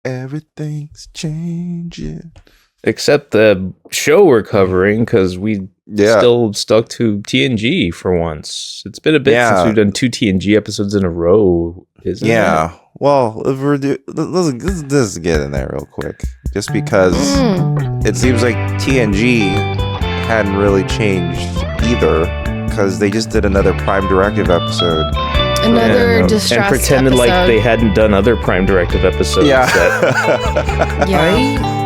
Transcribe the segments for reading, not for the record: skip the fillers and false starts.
Everything's changing. Except the show we're covering, because we still stuck to TNG for once. It's been a bit since we've done 2 TNG episodes in a row, isn't it? Well, if let's get in there real quick. Just because it seems like TNG hadn't really changed either, because they just did another Prime Directive episode. Another distressed and pretended episode. like they hadn't done other Prime Directive episodes.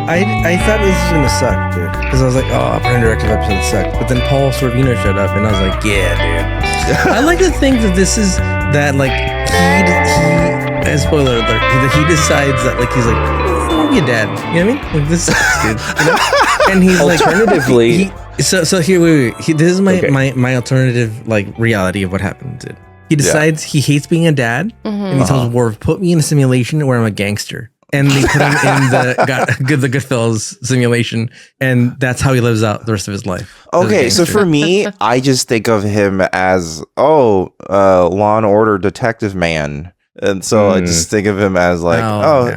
I thought this was gonna suck, dude, because I was like, oh, Prime Directive episode sucked. But then Paul Sorvino showed up, and I was like, yeah, dude. I like to think that this is that, like, he spoiler alert, that he decides that, like, he's like, I'll be a dad. You know what I mean? Like, this sucks, dude. You know? And he's alternatively, like, so here, wait. This is my alternative, like, reality of what happened, dude. He decides he hates being a dad, and he tells Worf, put me in a simulation where I'm a gangster. And they put him in the Goodfellas simulation, and that's how he lives out the rest of his life. Okay, so for me, I just think of him as, Law and Order detective man. And so I just think of him as like, no.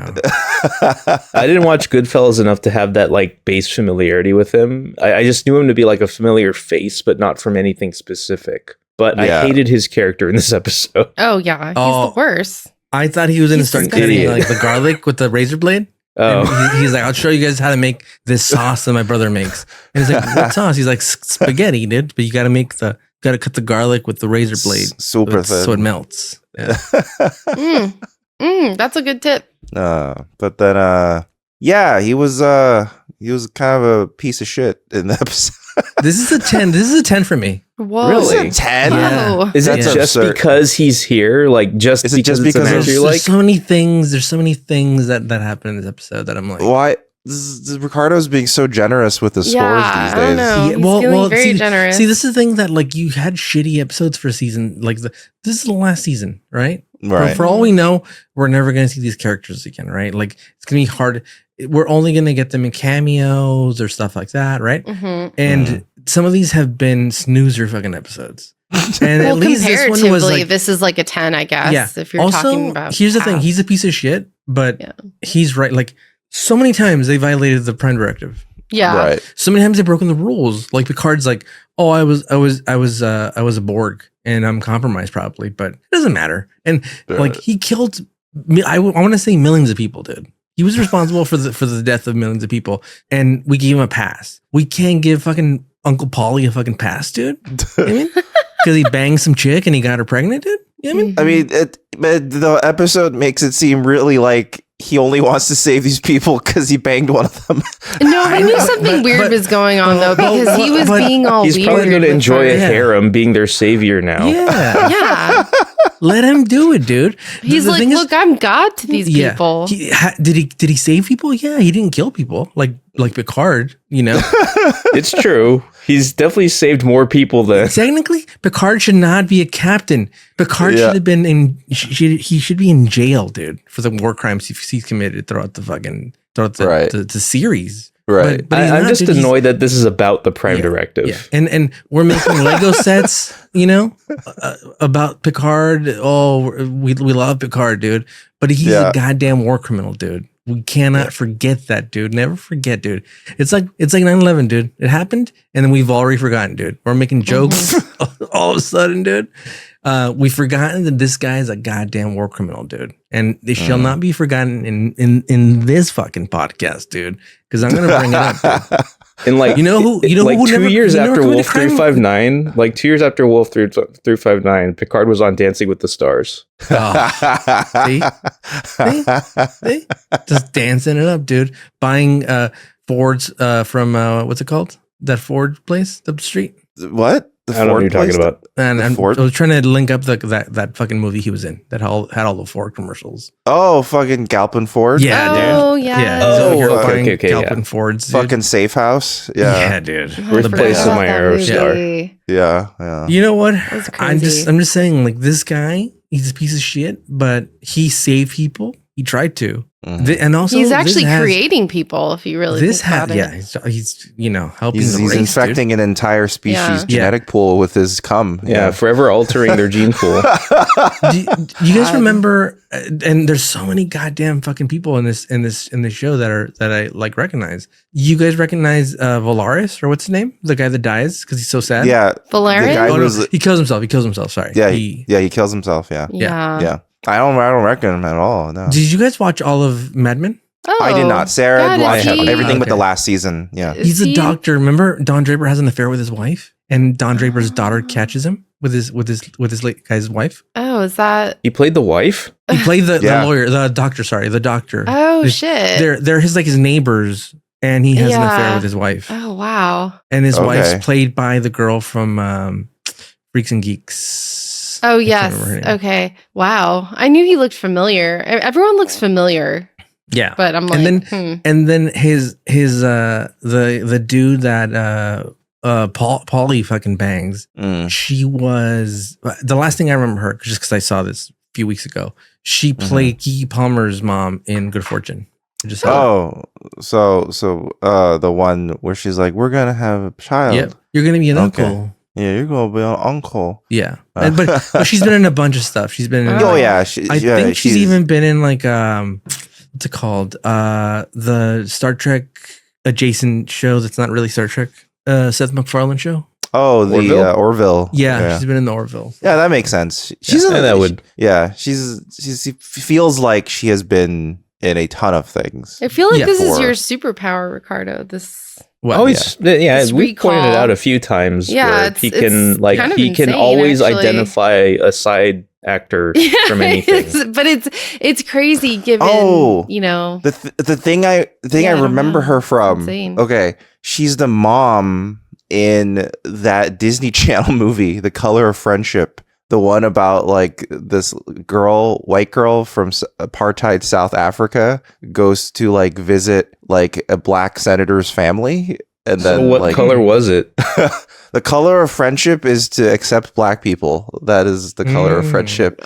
I didn't watch Goodfellas enough to have that like base familiarity with him. I just knew him to be like a familiar face, but not from anything specific. But I hated his character in this episode. Oh, yeah. He's the worst. I thought he was going to start cutting like the garlic with the razor blade. And he's like, I'll show you guys how to make this sauce that my brother makes. And he's like, what sauce? He's like, spaghetti, dude. But you got to cut the garlic with the razor blade. Super thin. So it melts. Yeah. That's a good tip. But then, he was kind of a piece of shit in the episode. This is a 10. This is a 10 for me. Whoa. Really? It's a 10? Yeah. Is it just because he's here? Like, just because there's so many things. There's so many things that happen in this episode that I'm like, why? Ricardo's being so generous with the scores these days. I don't know. He's feeling very generous. See, this is the thing that, like, you had shitty episodes for a season. Like, this is the last season, right? Right. For all we know, we're never going to see these characters again, right? Like, it's going to be hard. We're only going to get them in cameos or stuff like that, right? And some of these have been snoozer fucking episodes. And at least this one was like, this is like a 10, I guess. Yeah. If you're also, talking about. Here's the thing: he's a piece of shit, but he's right. Like, so many times they violated the Prime Directive. Yeah. Right. So many times they've broken the rules. Like Picard's like, oh, I was a Borg and I'm compromised probably, but it doesn't matter. And like he killed, I want to say millions of people, dude. He was responsible for the death of millions of people, and we gave him a pass. We can't give fucking Uncle Paulie a fucking pass, dude. You know what I mean? Because he banged some chick and he got her pregnant, dude. You know what I mean? The episode makes it seem really like he only wants to save these people because he banged one of them. No, I knew something weird was going on though, because he was being all weird. He's probably going to enjoy a harem being their savior now. Yeah. Yeah. Let him do it, dude. He's like, look, I'm God to these people. Did he save people? Yeah, he didn't kill people like Picard, you know? It's true. He's definitely saved more people than... Technically, Picard should not be a captain. Picard should have been he should be in jail, dude, for the war crimes he's committed throughout the series. Right. But I'm just annoyed that this is about the Prime Directive. Yeah. And we're making Lego sets, you know, about Picard. Oh, we love Picard, dude. But he's a goddamn war criminal, dude. We cannot forget that, dude. Never forget, dude. It's like 9/11, dude. It happened, and then we've already forgotten, dude. We're making jokes all of a sudden, dude. We've forgotten that this guy is a goddamn war criminal, dude. And they shall not be forgotten in this fucking podcast, dude. Because I'm gonna bring it up, dude. And like, you know who 2 years after Wolf 359, like 2 years after Wolf 359, Picard was on Dancing with the Stars. See? Just dancing it up, dude. Buying Fords from what's it called? That Ford place up the street. What? I don't know what you're talking about. And I was trying to link up that fucking movie he was in that had all the Ford commercials. Oh, fucking Galpin Ford. Yeah, dude. Oh, yeah. Yeah. Okay, Galpin Fords. Dude. Fucking Safe House. Yeah, dude. Birthplace of my Aerostar. Yeah. You know what? I'm crazy. just saying, like, this guy, he's a piece of shit, but he saved people. He tried to. And also, he's actually creating people. If you really think about it. He's helping. He's race, infecting an entire species genetic pool with his cum. Yeah, forever altering their gene pool. do you guys remember? And there's so many goddamn fucking people in this show that I like recognize. You guys recognize Valaris, or what's his name? The guy that dies because he's so sad. Yeah, Valaris. He kills himself. Sorry. Yeah, he kills himself. Yeah. I don't reckon him at all. No. Did you guys watch all of Mad Men? Oh, I did not. Sarah watched everything but the Okay. last season. Yeah. He's a doctor. Remember, Don Draper has an affair with his wife, and Don Draper's daughter catches him with his late guy's wife. Oh, is that? He played the wife? He played the lawyer, the doctor. Sorry, the doctor. Oh shit! They're his neighbors, and he has an affair with his wife. Oh wow! And his wife's played by the girl from Freaks and Geeks. Oh yes. Okay. Wow. I knew he looked familiar. Everyone looks familiar. Yeah. But I'm like, and then his the dude that Paulie fucking bangs. She was the last thing I remember her just because I saw this a few weeks ago. She played Keke Palmer's mom in Good Fortune. So the one where she's like, we're gonna have a child. Yeah, you're gonna be an uncle. Yeah, you're gonna be an uncle. Yeah, but she's been in a bunch of stuff. She's been in. I think she's even been in like what's it called? The Star Trek adjacent show that's not really Star Trek. Seth MacFarlane show. Oh, the Orville. Yeah, she's been in the Orville. Yeah, that makes sense. She feels like she has been in a ton of things. I feel like this is your superpower, Ricardo. This. Well, we pointed it out a few times. where he can can always identify a side actor from anything. But it's crazy given the thing I remember her from. Insane. Okay, she's the mom in that Disney Channel movie, The Color of Friendship. The one about like this white girl from apartheid South Africa goes to like visit like a black senator's family. And then so what color was it? The color of friendship is to accept black people. That is the color of friendship.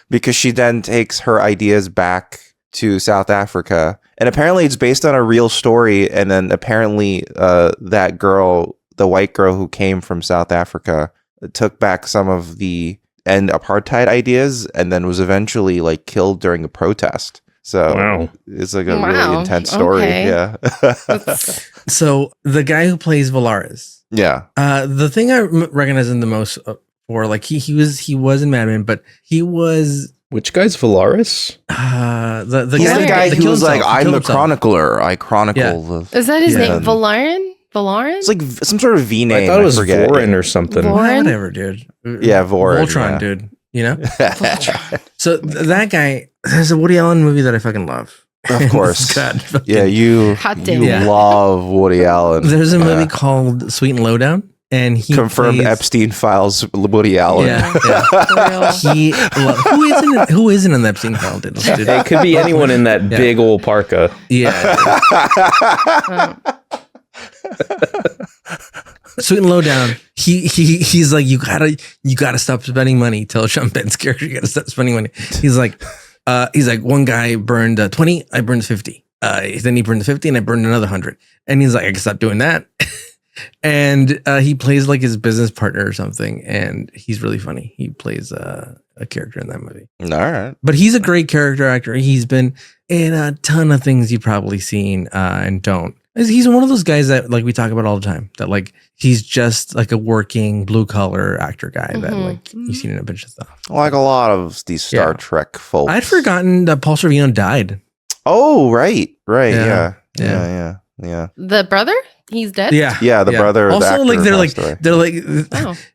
Because she then takes her ideas back to South Africa. And apparently it's based on a real story. And then apparently that girl, the white girl who came from South Africa, took back some of the end apartheid ideas and then was eventually like killed during a protest. So it's like a really intense story. Okay. Yeah. So the guy who plays Valaris. Yeah. The thing I recognize him the most for, like he was in Mad Men, but he was. Which guy's Valaris? He's the guy who was like, I'm the chronicler. I chronicle. Is that his name? Valarin? It's like some sort of V name. I thought it was Vorin or something. Vorin? Whatever, dude. Yeah, Vorin. Voltron, dude. You know? So that guy, there's a Woody Allen movie that I fucking love. Of course. Yeah, you love Woody Allen. There's a movie called Sweet and Lowdown. And he confirmed Epstein files Woody Allen. Yeah. Who isn't in the Epstein file? Dude? It could be anyone in that big old parka. Yeah. Sweet and Lowdown. He's like, you gotta stop spending money. Tell Sean Penn's character, you gotta stop spending money. He's like, one guy burned 20, I burned 50. Then he burned 50, and I burned another 100. And he's like, I can stop doing that. And he plays like his business partner or something, and he's really funny. He plays a character in that movie. All right, but he's a great character actor. He's been in a ton of things you've probably seen and don't. He's one of those guys that like we talk about all the time. That like he's just like a working blue collar actor guy that like you've seen in a bunch of stuff. Like a lot of these Star Trek folks. I'd forgotten that Paul Sorvino died. Oh right, Yeah. The brother? He's dead? Yeah, the brother. Also, the they're like,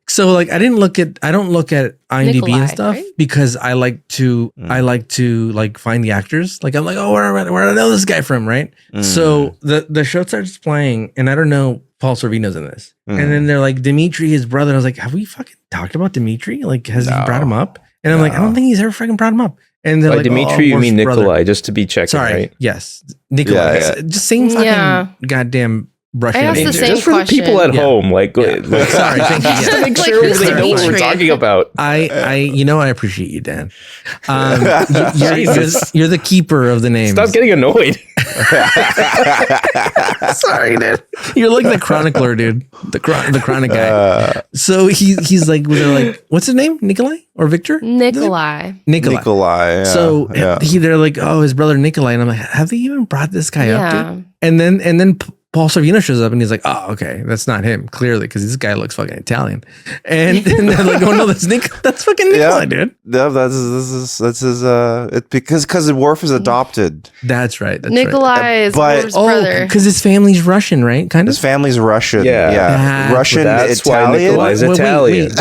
so like I don't look at IMDb Nikolai, and stuff, right? because I like to like find the actors. Like I'm like, oh, where do I know this guy from, right? So the show starts playing, and I don't know Paul Sorvino's in this, and then they're like Dimitri, his brother. I was like, have we fucking talked about Dimitri? Like, has he brought him up? And I'm like, I don't think he's ever fucking brought him up. And they're By like, Dimitri, you mean Nikolai, just to be checking, Sorry, right? yes, Nikolai. Just same fucking goddamn brushing. I asked the same just for the question. people at home, like Sorry, thank you. just to make Like, sure who's they know what we're Dimitri? talking about. I appreciate you, Dan. You're the keeper of the names. Stop getting annoyed. Sorry, dude. You're like the chronicler, dude. The chronic guy. So he's like, they're like, what's his name? Nikolai or Victor? Nikolai. Nikolai. Yeah, So yeah. they're like, oh, his brother Nikolai, and I'm like, have they even brought this guy up, Yeah. dude? And then Paul Sorvino shows up and he's like, oh, okay, that's not him, clearly, because this guy looks fucking Italian. And they're like, oh no, that's fucking Nikolai, dude. Yeah, that's his because Worf is adopted. That's right. That's Nikolai right. is But- Worf's brother. because his family's Russian, right? Kind of. His family's Russian. Yeah. Yeah. Russian, That's why Italian. Nikolai's Italian.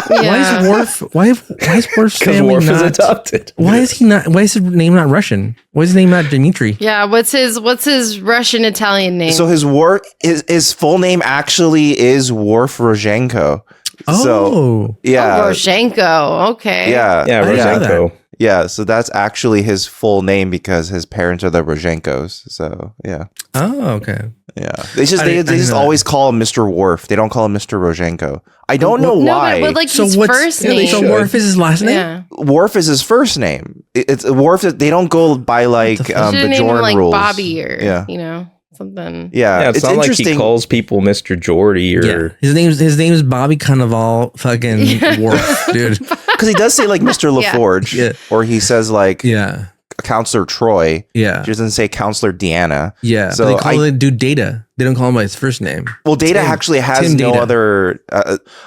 Wait, why is Worf's Because family Worf is not? adopted. Why is his name not Russian? Why is his name not Dimitri? Yeah, what's his Russian Italian name? So his full name actually is Worf Rozhenko. Oh, So yeah, Roshenko. Okay. yeah, Yeah, I didn't know Rozhenko. yeah. So that's actually his full name because his parents are the Rozhenkos. So yeah, okay. yeah. They just I didn't know that. always call him Mr. Worf. They don't call him Mr. Rozhenko. I don't know No, why. but like So his what's first yeah, they name. should. Worf is his last name? Yeah. Worf is his first name. It's Worf. They don't go by like What the the Should have named him Bajorn like rules. Bobby or Yeah. something. Yeah, Yeah, it's not like interesting. he calls people Mr. Jordy or Yeah. His name is Bobby Cannavale fucking Worf, dude. Because he does say like Mr. Yeah. LaForge, Yeah. or he says like Yeah. Counselor Troy. Yeah. He doesn't say Counselor Deanna. Yeah. So So they call the dude Data. They don't call him by his first name. Well, Data Tim- actually has Tim no Data. other.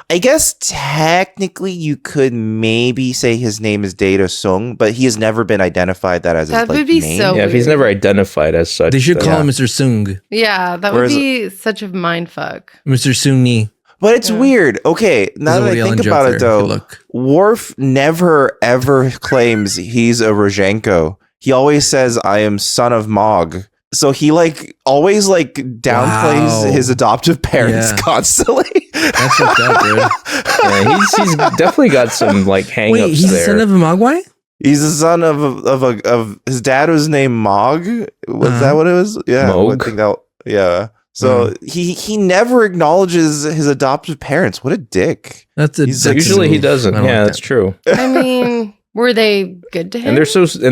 I guess technically you could maybe say his name is Data Sung, but he has never been identified that as That his would be name. so- yeah, if he's weird. never identified as such. They should then- call him Mr. Sung. Yeah, that Whereas- would be such a mind fuck. Mr. Sunni. But it's Yeah. weird. Okay, now There's a that I Woody Allen think joke about there, it, if you though, look. Worf never ever claims he's a Rozhenko. He always says, "I am son of Mog." So he like always like downplays Wow. his adoptive parents Yeah. constantly. That's what's up, dude. Yeah, he's definitely got some like hang-ups Wait, he's the there. son of a Mogwai? He's the son of his dad was named Mog. Was Uh-huh. that what it was? Yeah, Moog? I think that. Yeah. So he never acknowledges his adoptive parents. What a dick. That's a He's that's a Usually he move. doesn't. I don't Yeah, like that's that. true. I mean, were they good to him? And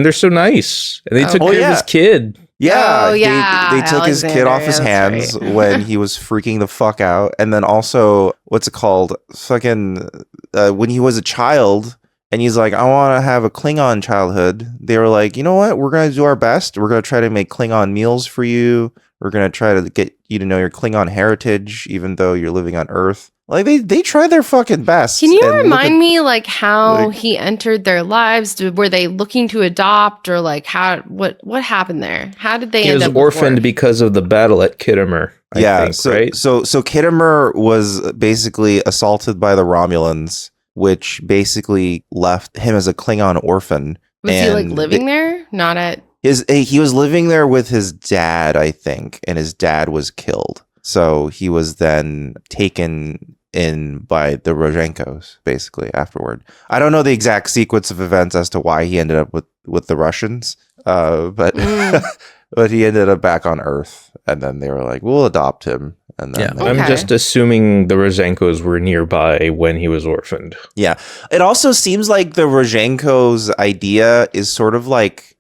they're so nice. And they took Oh, care yeah. of his kid. Yeah, Oh, yeah, they took his kid Alexander, off his yeah, hands that's right. when he was freaking the fuck out, and then also what's it called? Fucking when he was a child, and he's like, I want to have a Klingon childhood. They were like, you know what? We're gonna do our best. We're gonna try to make Klingon meals for you. We're gonna try to get you to know your Klingon heritage, even though you're living on Earth. Like they tried their fucking best. Can you and look remind at- me like how like- he entered their lives? Were they looking to adopt or like what happened there? How did they He end was up with orphaned Worf? because of the battle at Kittimer. I think, so right? so Kittimer was basically assaulted by the Romulans, which basically left him as a Klingon orphan. Was he like and living there? Not at he was living there with his dad, I think, and his dad was killed. So he was then taken in by the Rozhenkos, basically, afterward. I don't know the exact sequence of events as to why he ended up with the Russians, but but he ended up back on Earth, and then they were like, we'll adopt him. And then Yeah. they- Okay. I'm just assuming the Rosenkos were nearby when he was orphaned. Yeah. It also seems like the Rozhenko's idea is sort of like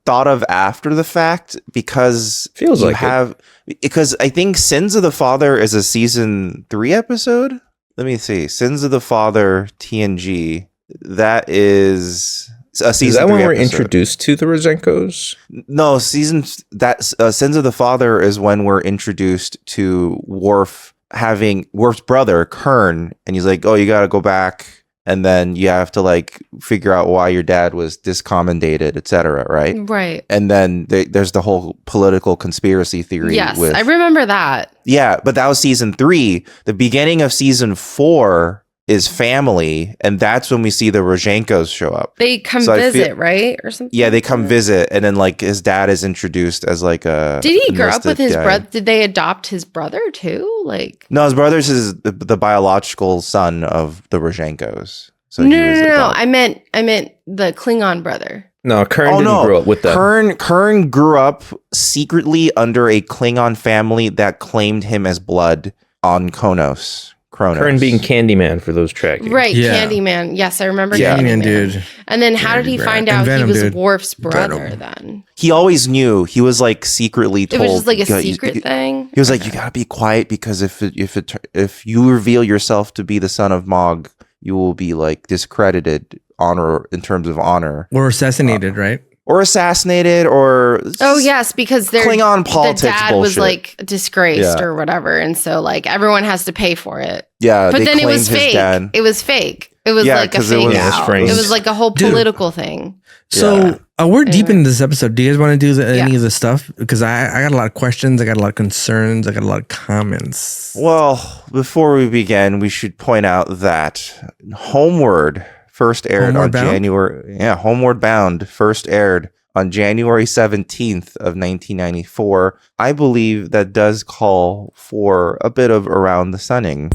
thought of after the fact because Feels you like it. have because I think Sins of the Father is a season 3 episode. Let me see. Sins of the Father TNG. That is a season Is that when 3 we're episode. introduced to the Rosenkos? No, Sins of the Father is when we're introduced to Worf having Worf's brother Kern, and he's like, "Oh, you got to go back, and then you have to like figure out why your dad was discommendated, etc." Right? right. And then there's the whole political conspiracy theory. Yes, with, I remember that. yeah, but that was season 3. The beginning of season 4 is family, and that's when we see the Rozhenkos show up. They come So I feel- visit, right, or something. Yeah, they come visit, and then like his dad is introduced as like a. Did he grow up with enlisted his guy. brother? Did they adopt his brother too? Like, No, his brother's is the biological son of the Rozhenkos. So no, he was no. adopted. I meant the Klingon brother. No, Kern didn't grow up with them. Kern grew up secretly under a Klingon family that claimed him as blood on Kronos. Kern being Candyman for those tracking. Right, Candyman. Yes, I remember Candyman, dude. And then how did he find out he was Worf's brother then? He always knew. He was like secretly told. It was just like a secret thing? He was like, you gotta be quiet because if you reveal yourself to be the son of Mog, you will be like discredited in terms of honor. Or assassinated, right? Or assassinated, or yes, because Klingon politics the dad bullshit. was like disgraced or whatever, and so like everyone has to pay for it. Yeah, but then it was fake. It was fake. It was like a fake out. It was like a whole political thing. So we're deep into this episode. Do you guys want to do any of the stuff? Because I got a lot of questions. I got a lot of concerns. I got a lot of comments. Well, before we begin, we should point out that Homeward first aired on January. Yeah, Homeward Bound first aired on January 17th of 1994. I believe that does call for a bit of around the sunning.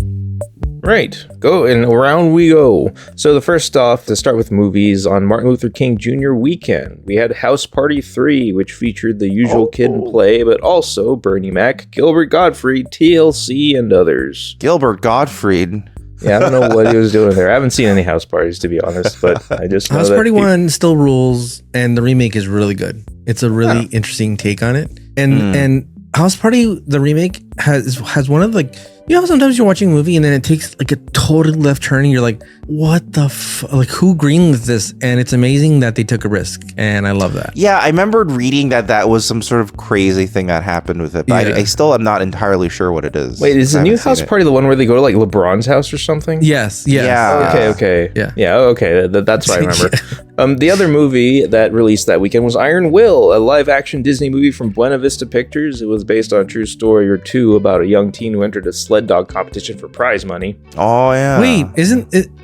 Right. Go and around we go. So the first off, to start with movies, on Martin Luther King Jr. weekend, we had House Party 3, which featured the usual kid and play, but also Bernie Mac, Gilbert Gottfried, TLC, and others. Gilbert Gottfried. Yeah, I don't know what he was doing there. I haven't seen any house parties, to be honest, but I just know House Party 1 still rules, and the remake is really good. It's a really interesting take on it. And House Party, the remake, has one of like, you know, sometimes you're watching a movie and then it takes like a totally left turn and you're like, what the like, who greenlit this? And it's amazing that they took a risk, and I love that. Yeah, I remembered reading that was some sort of crazy thing that happened with it, but I still am not entirely sure what it is. Wait, is the new House Party the one where they go to like LeBron's house or something? Yes. Yeah. Okay. Yeah, okay. That's what I remember. The other movie that released that weekend was Iron Will, a live-action Disney movie from Buena Vista Pictures. It was based on a true story or two about a young teen who entered a sled dog competition for prize money. Oh, yeah. Wait, is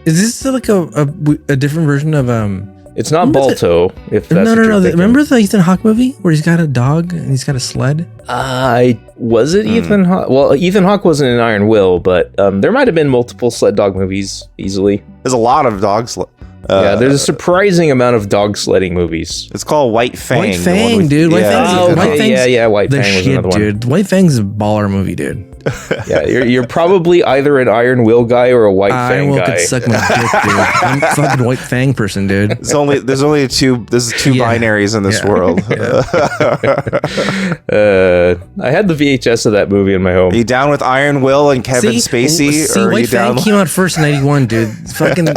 this like a different version of It's not Balto. If that's no. Thinking. Remember the Ethan Hawke movie where he's got a dog and he's got a sled? Was it Ethan Hawke? Well, Ethan Hawke wasn't in Iron Will, but there might have been multiple sled dog movies easily. There's a lot of dogs. There's a surprising amount of dog sledding movies. It's called White Fang. White Fang, dude. White Fang. White Fang was another one. Dude. White Fang's a baller movie, dude. Yeah, you're probably either an Iron Will guy or a White Fang guy. Iron Will could suck my dick, dude. I'm a fucking White Fang person, dude. There's only two binaries in this world. I had the VHS of that movie in my home. Are you down with Iron Will and Kevin Spacey? Or White Fang came out first in 91, dude. Fucking this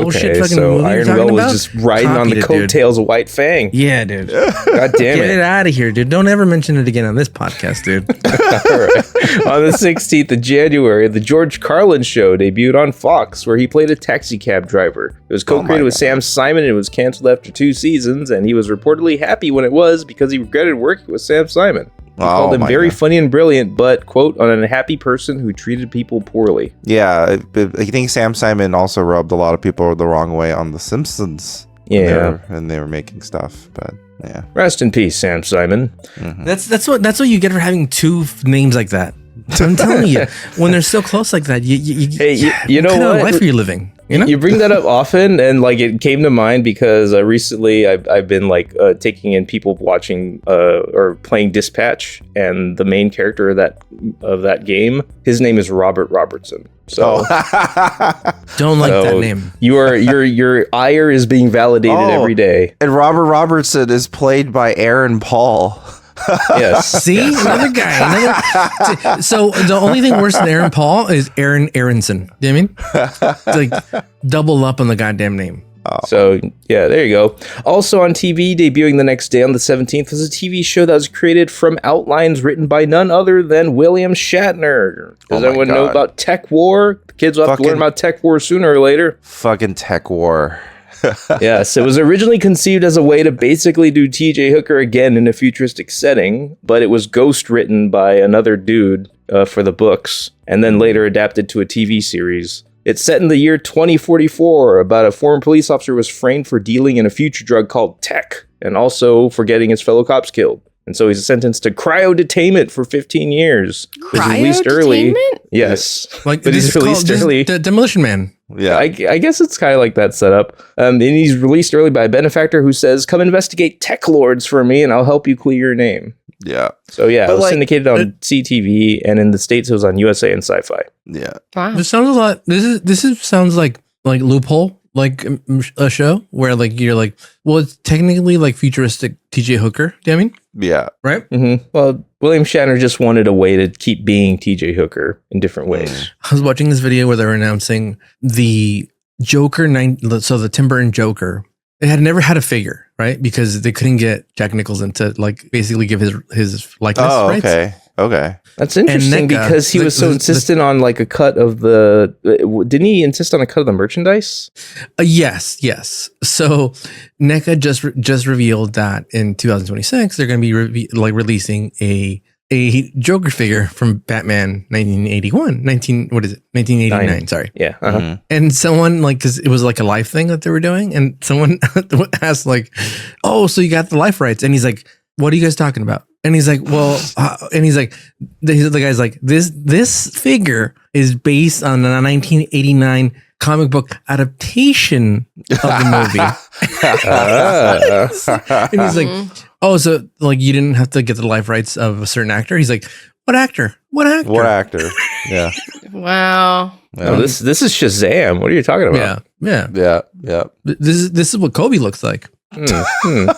bullshit fucking so movie Iron Will was just riding on the coattails of White Fang. Yeah, dude. God damn it. Get it out of here, dude. Don't ever mention it again on this podcast, dude. All right. On the 16th of January, the George Carlin Show debuted on Fox, where he played a taxi cab driver. It was co-created with Sam Simon, and it was canceled after 2 seasons, and he was reportedly happy when it was because he regretted working with Sam Simon. He called him very funny and brilliant, but, quote, an unhappy person who treated people poorly. Yeah, I think Sam Simon also rubbed a lot of people the wrong way on The Simpsons. Yeah. And they were making stuff, but yeah. Rest in peace, Sam Simon. Mm-hmm. That's what you get for having two names like that. I'm telling you, when they're so close like that, you know what kind what? of life are you living? You know? You bring that up often, and like it came to mind because recently I've been like taking in people watching or playing Dispatch, and the main character of that game, his name is Robert Robertson. So don't like that name. Your ire is being validated every day. And Robert Robertson is played by Aaron Paul. Yes. See, another guy. So the only thing worse than Aaron Paul is Aaron Aronson. Do you know what I mean? It's like double up on the goddamn name. So yeah, there you go. Also on TV, debuting the next day on the 17th, was a TV show that was created from outlines written by none other than William Shatner. Does anyone know about Tech War? The kids will have to learn about Tech War sooner or later. Fucking Tech War. Yes, it was originally conceived as a way to basically do TJ Hooker again in a futuristic setting, but it was ghost written by another dude for the books, and then later adapted to a TV series. It's set in the year 2044 about a former police officer was framed for dealing in a future drug called Tech, and also for getting his fellow cops killed. And so he's sentenced to cryo-detainment for 15 years. He's released early. Yes. Like, but he's released early. Demolition Man. Yeah. I guess it's kind of like that setup. And he's released early by a benefactor who says, come investigate tech lords for me and I'll help you clear your name. Yeah. So yeah, it was syndicated on CTV, and in the States it was on USA and Sci-Fi. Yeah. Wow. This sounds a lot. Sounds like Loophole, like a show where like you're like, well, it's technically like futuristic TJ Hooker. Do you know what I mean? Yeah. Right. Mm-hmm. Well, William Shatner just wanted a way to keep being TJ Hooker in different ways. I was watching this video where they were announcing the Joker so the Tim Burton Joker. They had never had a figure, right? Because they couldn't get Jack Nicholson to like basically give his likeness. Oh, rights. Okay. That's interesting because he was so insistent on like a cut of the. Didn't he insist on a cut of the merchandise? Yes. So NECA just revealed that in 2026 they're going to be releasing a Joker figure from Batman 1989. Sorry. Yeah. Uh-huh. Mm-hmm. And someone because it was like a life thing that they were doing, and someone asked like, "Oh, so you got the life rights?" And he's like, "What are you guys talking about?" And he's like, "Well," and he's like, the guy's like, "This figure is based on a 1989 comic book adaptation of the movie." And he's like, "Oh, so like you didn't have to get the life rights of a certain actor?" He's like, "What actor? What actor?" Yeah. Wow. No, this is Shazam. What are you talking about? Yeah. This is what Kobe looks like. All right,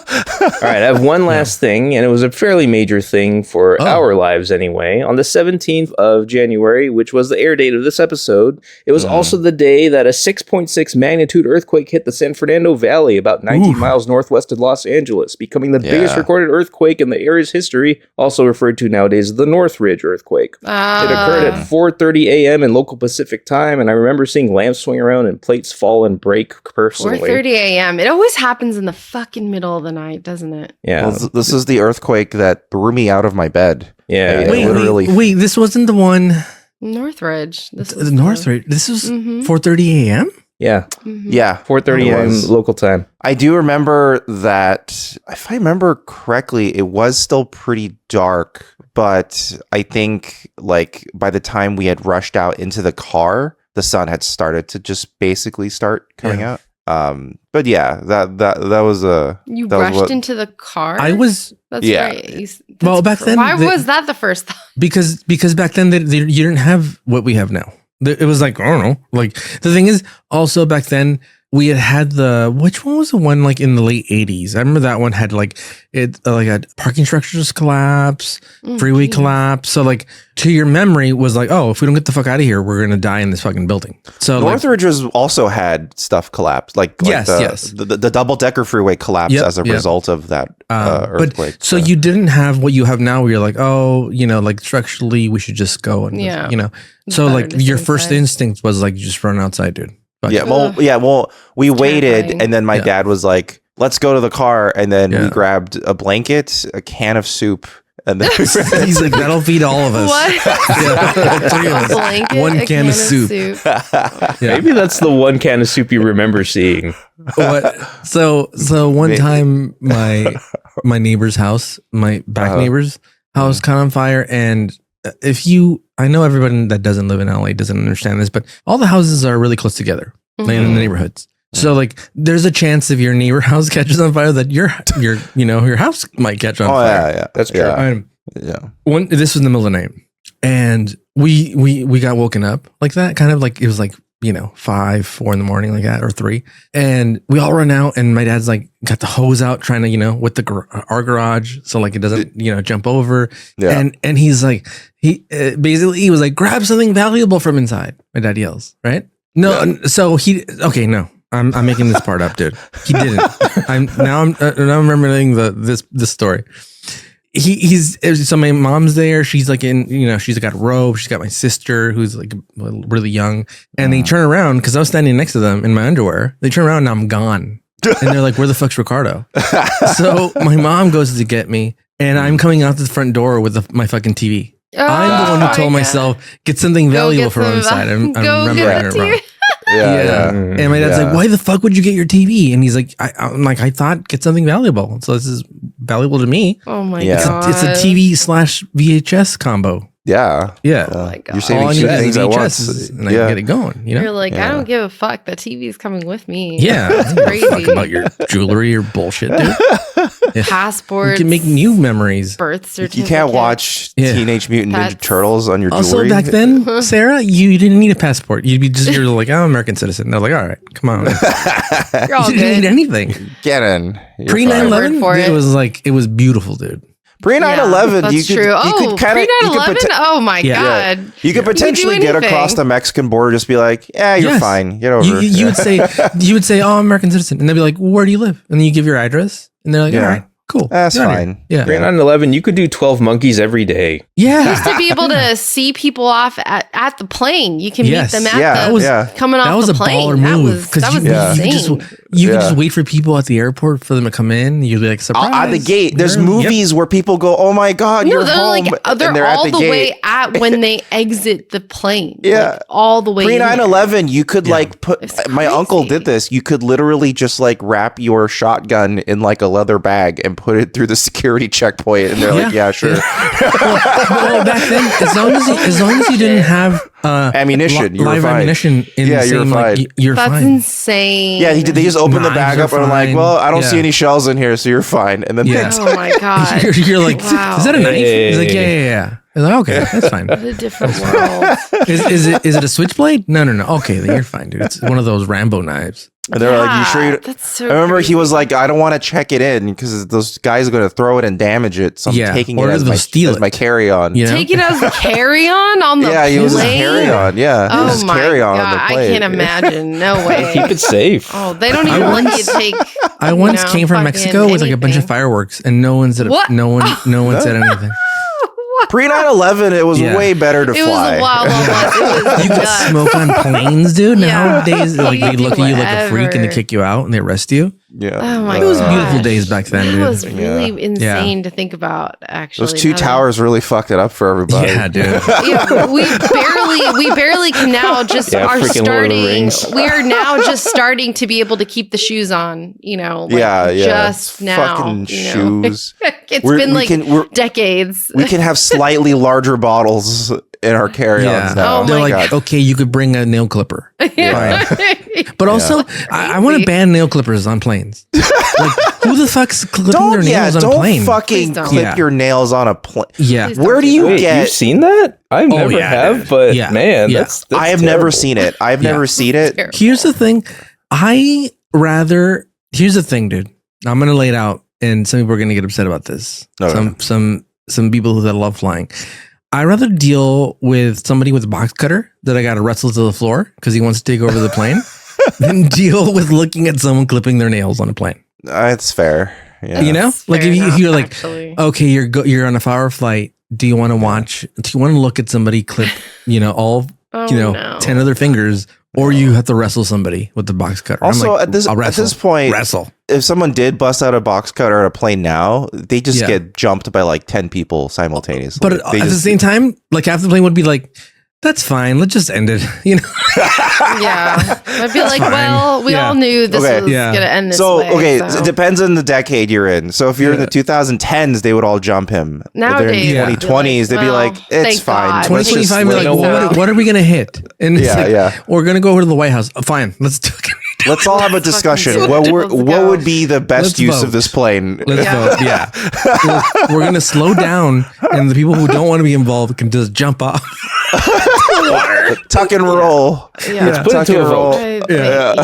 I have one last thing, and it was a fairly major thing for our lives anyway. On the 17th of January, which was the air date of this episode, it was also the day that a 6.6 magnitude earthquake hit the San Fernando Valley about 19 miles northwest of Los Angeles, becoming the biggest recorded earthquake in the area's history, also referred to nowadays as the Northridge earthquake. It occurred at 4:30 a.m. in local Pacific time, and I remember seeing lamps swing around and plates fall and break personally. 4:30 a.m. It always happens in the fucking middle of the night, doesn't it? Yeah. Well, this is the earthquake that threw me out of my bed. Yeah. Wait, this wasn't the one. Northridge. The Northridge. This was 4:30 a.m. Yeah. Yeah. 4:30 a.m. local time. I do remember that, if I remember correctly, it was still pretty dark, but I think like by the time we had rushed out into the car, the sun had started to just basically start coming out. But yeah, that was you that rushed was into the car. That's right. Well, back then, why was that the first thought? Because back then you didn't have what we have now. It was like, I don't know. Like the thing is, also back then we had which one was the one like in the late 80s? I remember that one had like a parking structures collapse, freeway collapse. So like to your memory was like, oh, if we don't get the fuck out of here, we're gonna die in this fucking building. So Northridge was also had stuff collapse, like yes. The double decker freeway collapsed as a result of that earthquake. So you didn't have what you have now, where you're like, oh, like structurally we should just go and So like your first instinct was like just run outside, dude. But we waited, and then my dad was like, let's go to the car, and then we grabbed a blanket, a can of soup, and then he's like, that'll feed all of us. What? 3 of us. Blanket, one can of soup. Maybe that's the one can of soup you remember seeing. What? So one time my neighbor's house, my back neighbor's house caught on fire, and I know everybody that doesn't live in LA doesn't understand this, but all the houses are really close together in the neighborhoods. So like there's a chance if your neighbor house catches on fire that your house might catch on fire. Yeah. That's true. This was in the middle of the night, and we got woken up like that, kind of like it was like 5, 4 in the morning, like that, or 3. And we all run out, and my dad's like got the hose out trying to, with our garage. So like it doesn't, jump over. Yeah. And he's like, he was like, grab something valuable from inside. My dad yells, right? No. So no, I'm making this part up, dude. He didn't. I'm remembering this story. So my mom's there. She's like she's got a robe. She's got my sister who's like really young, and they turn around because I was standing next to them in my underwear. They turn around and I'm gone, and they're like, "Where the fuck's Ricardo?" So my mom goes to get me, and I'm coming out the front door with my fucking TV. I'm the one who told myself, get something valuable from inside. I'm remembering it wrong. And my dad's like, why the fuck would you get your TV? And he's like, I'm like, I thought get something valuable. So this is valuable to me. Oh my God. It's a TV/VHS combo. Yeah. Oh my God. You're saving two things at once. And I can get it going. You know? You're like, I don't give a fuck. The TV's coming with me. Yeah. That's crazy. Fuck about your jewelry or bullshit, dude. Passports. You can make new memories. Birth certificates. You can't watch Teenage Mutant Ninja Turtles on your jewelry. Also, back then, Sarah, you didn't need a passport. You're like, I'm an American citizen. They're like, all right, come on. You're all you didn't need anything. Get in. Pre 9/11, it was beautiful, dude. Pre 9/11, that's true. Pre 9/11. Oh my God. You could potentially get across the Mexican border, just be like, yeah, you're fine. Get over. You would say, oh, I'm American citizen, and they'd be like, well, where do you live? And then you give your address, and they're like, all right. Cool. That's fine. Yeah. Pre 9/11, you could do 12 monkeys every day. Yeah. Used to be able to see people off at the plane. You can meet them at coming off the plane. That was a baller move. That was insane. You could just wait for people at the airport for them to come in. You'd be like, surprise. At the gate. There's movies where people go, oh my God, you're home. They're all the way at when they exit the plane. Yeah. Like, all the way. Pre 9/11, you could put, my uncle did this. You could literally just wrap your shotgun in a leather bag and put it through the security checkpoint, and they're like, yeah, sure. well, back then, as long as you didn't have ammunition, you were live fine. Ammunition in the same, you're fine. That's insane. Yeah, they just open the bag up and I'm like, well, I don't see any shells in here, so you're fine. And then oh my God, you're like, is that a knife? He's like, yeah. He's like, okay, that's fine. It's a different world. Is it a switchblade? No. Okay, then you're fine, dude. It's one of those Rambo knives. And they're like, you sure? That's so I remember crazy. he was like, I don't want to check it in because those guys are going to throw it and damage it. So I'm taking it as my carry-on. You know? Take it as a carry-on on the plane? Yeah, he was a carry-on. Yeah, oh my carry-on God, on the plane. I can't imagine. No way. Keep it safe. Oh, they don't even let you take. I once came from Mexico with a bunch of fireworks, and no one said said anything. Pre 9/11, it was way better to fly. It was a wild one. You could smoke on planes, dude. Nowadays, they look at you like a freak and they kick you out and they arrest you. Yeah. Oh my God. It was beautiful days back then, dude. It was really insane to think about, actually. Those two towers really fucked it up for everybody. Yeah, dude. We barely can now just are starting. We are now just starting to be able to keep the shoes on, just now. Fucking shoes. It's been decades. We can have slightly larger bottles in our carry-ons now. They're like, okay, you could bring a nail clipper. But also, I want to ban nail clippers on planes. Like, who the fuck's clipping their nails on a plane? Don't fucking clip your nails on a plane. Yeah. Where do you get? You've seen that? I never have, but man, that's I have never seen it. I've never seen it. Here's the thing. Here's the thing, dude. I'm going to lay it out, and some people are going to get upset about this. Okay. Some people that love flying. I'd rather deal with somebody with a box cutter that I got to wrestle to the floor because he wants to take over the plane than deal with looking at someone clipping their nails on a plane. It's fair. Yeah. You know, like if you're like, okay, you're on a 5-hour flight. Do you want to look at somebody clip, 10 of their fingers, or you have to wrestle somebody with the box cutter? Also, at this point, if someone did bust out a box cutter at a plane now, they just get jumped by like 10 people simultaneously. But at the same time, like half the plane would be like, that's fine. Let's just end it. Yeah. I'd be like, well, we all knew this was going to end this way. So it depends on the decade you're in. So if you're in the 2010ends, they would all jump him. Nowadays, in the 2020s, they'd be like, it's fine. 2025, what are we going to hit? And we're going to go over to the White House. Fine. Let's do it. Let's all have a discussion. What would be the best use of this plane? Let's vote. Yeah. We're going to slow down, and the people who don't want to be involved can just jump off. Tuck and roll. Yeah. Let's put it to a vote. We're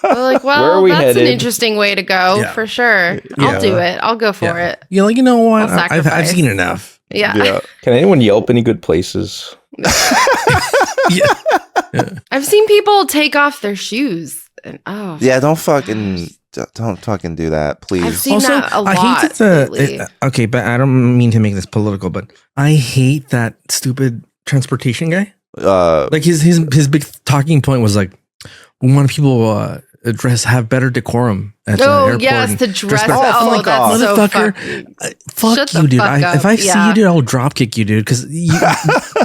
like, well, that's an interesting way to go for sure. I'll do it. I'll go for it. You're like, you know what? I've seen enough. Yeah. Can anyone Yelp any good places? I've seen people take off their shoes. And, don't fucking do that, please. I've seen that a lot. I hate that okay, but I don't mean to make this political, but I hate that stupid transportation guy. Like his big talking point was like, we want people have better decorum at the airport. Yes, the dress. better. Oh, that's so motherfucker. Fuck Shut you, the dude. fuck up. If I see you, dude, I'll drop kick you, dude. Because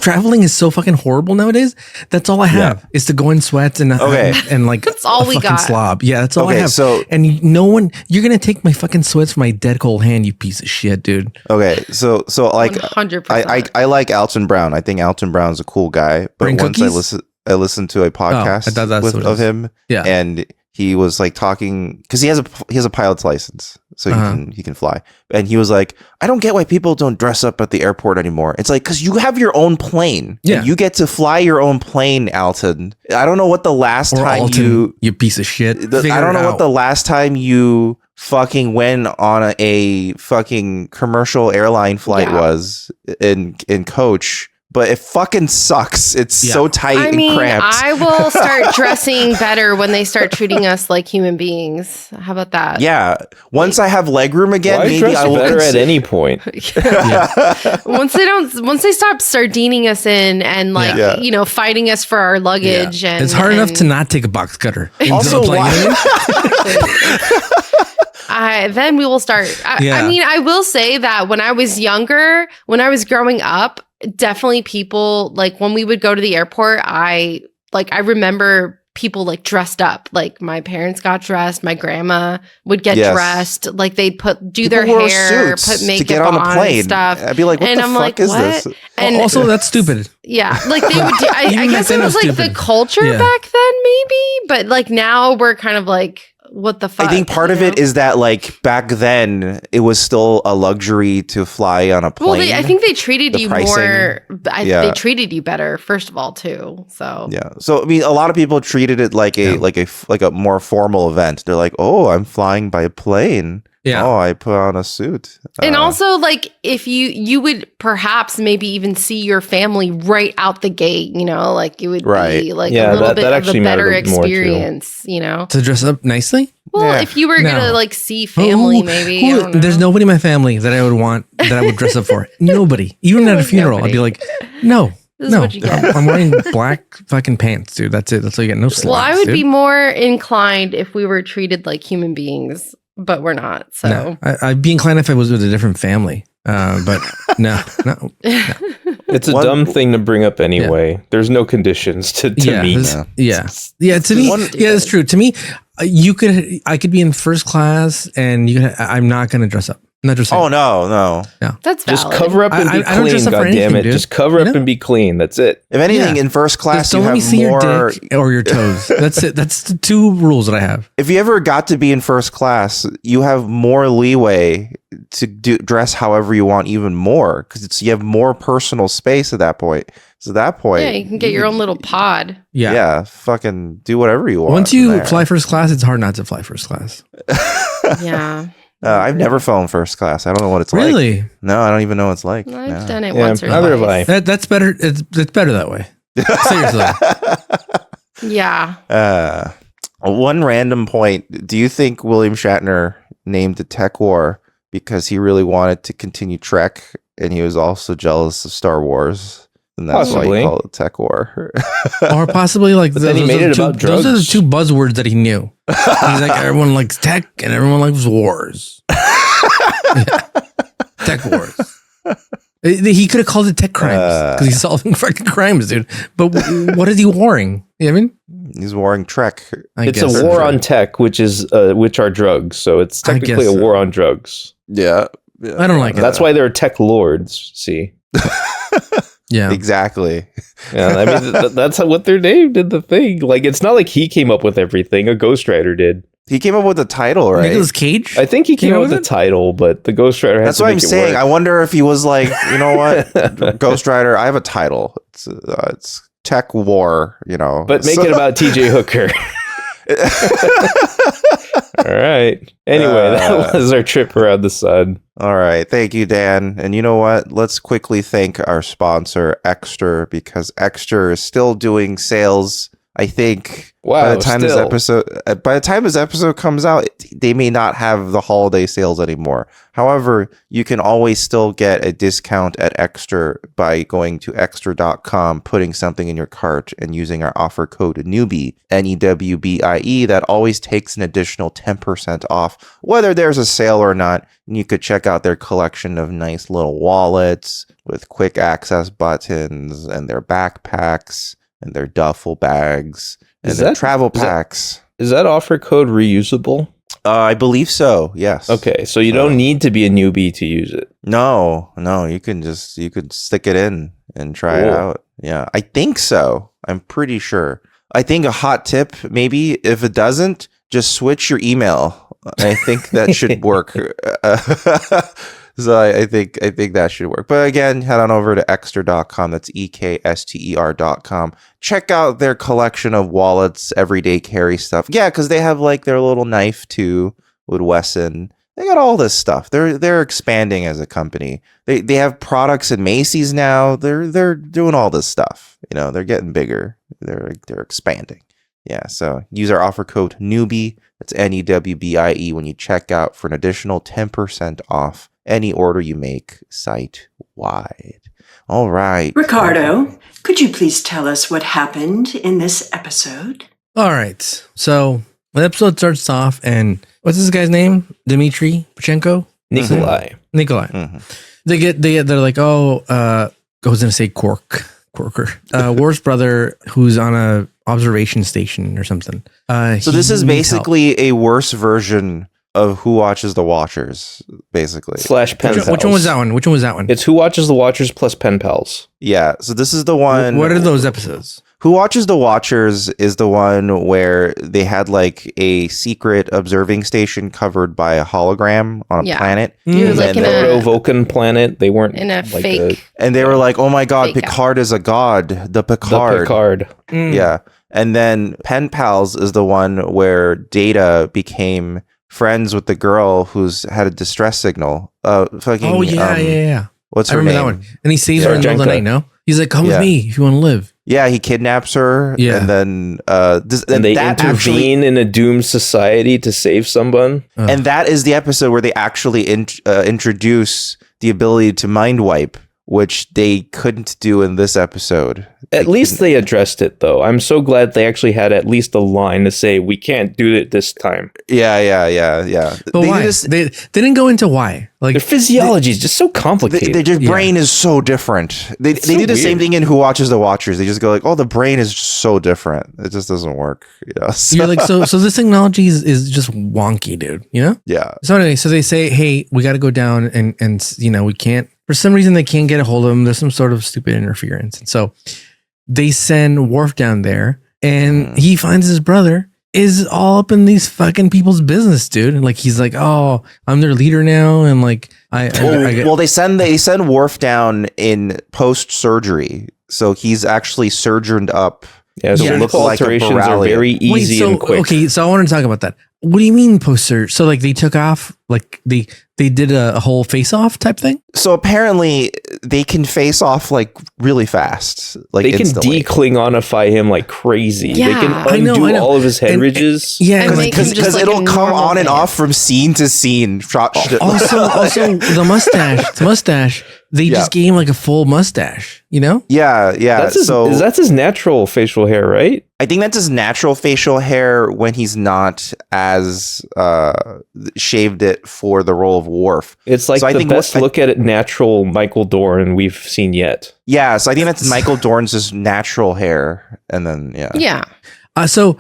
traveling is so fucking horrible nowadays. That's all I have is to go in sweats and like that's all we got. Slob. Yeah, that's all I have. So, and no one, you're gonna take my fucking sweats from my dead cold hand, you piece of shit, dude. Okay, so like 100%. I like Alton Brown. I think Alton Brown's a cool guy. But Bring once cookies? I listened to a podcast of him, and he was like talking because he has a pilot's license, so he can fly. And he was like, I don't get why people don't dress up at the airport anymore. It's like because you have your own plane, and you get to fly your own plane, Alton. I don't know what the last time you piece of shit. I don't know what the last time you fucking went on a fucking commercial airline flight was in coach. But it fucking sucks. It's so tight and cramped. I will start dressing better when they start treating us like human beings. How about that? Yeah. Once I have legroom again, maybe I will better at any point. Once they stop sardining us in and fighting us for our luggage, and it's hard enough to not take a box cutter. Also, then we will start. I mean, I will say that when I was younger, when I was growing up, definitely people like when we would go to the airport, I remember people like dressed up. Like my parents got dressed, my grandma would get dressed, like they'd do their hair, put makeup to get on the plane and stuff. I'd be like, what the fuck is this? And also, that's stupid. Yeah, like they would do, I guess it was like the culture back then, maybe, but like now we're kind of like, what the fuck? I think part of it is that like back then it was still a luxury to fly on a plane. Well, I think they treated you pricing, more. They treated you better, first of all, too. So So I mean, a lot of people treated it like a more formal event. They're like, oh, I'm flying by plane. Yeah. Oh, I put on a suit. And also, like, if you would perhaps maybe even see your family right out the gate, like you would be like a little bit of a better experience, To dress up nicely? Well, if you were going to like see family, maybe. I don't know. There's nobody in my family that I would want, that I would dress up for. Nobody. Even at a funeral, I'd be like, no. This is what you get. I'm wearing black fucking pants, dude. That's it. That's all you get. No slacks. Well, I would be more inclined if we were treated like human beings. But we're not. So no, I'd be inclined if I was with a different family. But no. It's a dumb thing to bring up anyway. Yeah. There's no conditions to meet. To me, that's true. To me, I could be in first class, and I'm not going to dress up. Not just oh no, yeah, that's valid. Just cover up and be clean. God damn it! Just cover up and be clean. That's it. If anything, in first class, don't let me see your dick or your toes. That's it. That's the two rules that I have. If you ever got to be in first class, you have more leeway to dress however you want, even more, because you have more personal space at that point. So at that point, you can get your own little pod. Yeah, fucking do whatever you want. Once you fly first class, it's hard not to fly first class. Yeah. I've never flown first class. I don't know what it's like. Really? No, I don't even know what it's like. I've done it once or twice. That's better. It's better that way. Seriously. Yeah. One random point. Do you think William Shatner named the Tech War because he really wanted to continue Trek and he was also jealous of Star Wars? And that's why he called it Tech War. Or possibly like those are the two buzzwords that he knew. He's like, everyone likes tech and everyone likes wars. Tech wars. He could have called it tech crimes because he's solving fucking crimes, dude. But what is he warring? You know what I mean? He's warring Trek. It's a war on tech, which are drugs. So it's technically a war on drugs. Yeah. I don't like it. That's why they're tech lords. See. Yeah, exactly. Yeah, I mean that's what their name did the thing. Like it's not like he came up with everything. A ghostwriter did. He came up with the title, right? Nicolas Cage. I think he came up with the title, but the ghostwriter. That's what I'm saying. I wonder if he was like, you know what, ghostwriter. I have a title. It's Tech War. but make it about T.J. Hooker. All right. Anyway, that was our trip around the sun. All right. Thank you, Dan. And you know what? Let's quickly thank our sponsor, Ekster, because Ekster is still doing sales I think Wow, by the time this episode comes out, they may not have the holiday sales anymore. However, you can always still get a discount at Ekster by going to ekster.com, putting something in your cart, and using our offer code Newbie, Newbie. That always takes an additional 10% off, whether there's a sale or not. And you could check out their collection of nice little wallets with quick access buttons, and their backpacks, and their duffel bags, and their travel packs. Is that offer code reusable? I believe so. Yes. Okay, so you don't need to be a newbie to use it. No, you could stick it in and try it out. Yeah, I think so. I'm pretty sure. I think a hot tip, maybe if it doesn't, just switch your email. I think that should work. So I think that should work. But again, head on over to ekster.com. That's ekster.com. Check out their collection of wallets, everyday carry stuff. Yeah, because they have like their little knife too with Wesson. They got all this stuff. They're expanding as a company. They have products at Macy's now. They're doing all this stuff. They're getting bigger. They're expanding. Yeah, so use our offer code Newbie. That's Newbie when you check out for an additional 10% off any order you make site-wide. All right. Ricardo, could you please tell us what happened in this episode? All right. So the episode starts off, and what's this guy's name? Dmitry Pachenko? Nikolai. Mm-hmm. They're like, I was going to say Corker. Worf's brother, who's on a observation station or something. So this is basically a worse version of Who Watches the Watchers, basically. / pen pals. Which one was that one? It's Who Watches the Watchers plus pen pals. Yeah, so this is the one. What are those episodes? Who Watches the Watchers is the one where they had like a secret observing station covered by a hologram on a planet. It was like in a Vulcan planet. They weren't in a like fake. And they were like, "Oh my God, Picard is a god." The Picard. Yeah, and then pen pals is the one where Data became friends with the girl who's had a distress signal. Yeah. What's her name? I remember that one. And he saves her in the middle of the night, no? He's like, come with me if you want to live. Yeah, he kidnaps her. Yeah. And then and they intervene in a doomed society to save someone. And that is the episode where they actually introduce the ability to mind wipe, which they couldn't do in this episode. At least they addressed it, though. I'm so glad they actually had at least a line to say, we can't do it this time. Yeah. But why? They didn't go into why. Like, their physiology is just so complicated. Their brain is so different. They do the same thing in Who Watches the Watchers. They just go like, the brain is just so different. It just doesn't work. You're like, so this technology is just wonky, dude. Yeah. So anyway, so they say, hey, we got to go down and we can't. For some reason, they can't get a hold of him. There's some sort of stupid interference. And so they send Worf down there, and he finds his brother is all up in these fucking people's business, dude. And like, he's like, oh, I'm their leader now. And like, they send Worf down in post-surgery. So he's actually surgeoned up. Yeah, so look alterations are very easy and quick. Okay, so I want to talk about that. What do you mean post-surgery? So like they took off, like they did a whole face-off type thing? So apparently they can face off like really fast. Like they instantly. can de-Klingonify him like crazy. Yeah. They can undo all of his head ridges. Yeah, because it'll come on and off from scene to scene. Also the mustache. They just gave him like a full mustache, Yeah. That's his natural facial hair, right? I think that's his natural facial hair when he's not as shaved it for the role of Worf. It's like the best look at it natural Michael Dorn we've seen yet. Yeah, so I think that's Michael Dorn's just natural hair, and then Yeah. So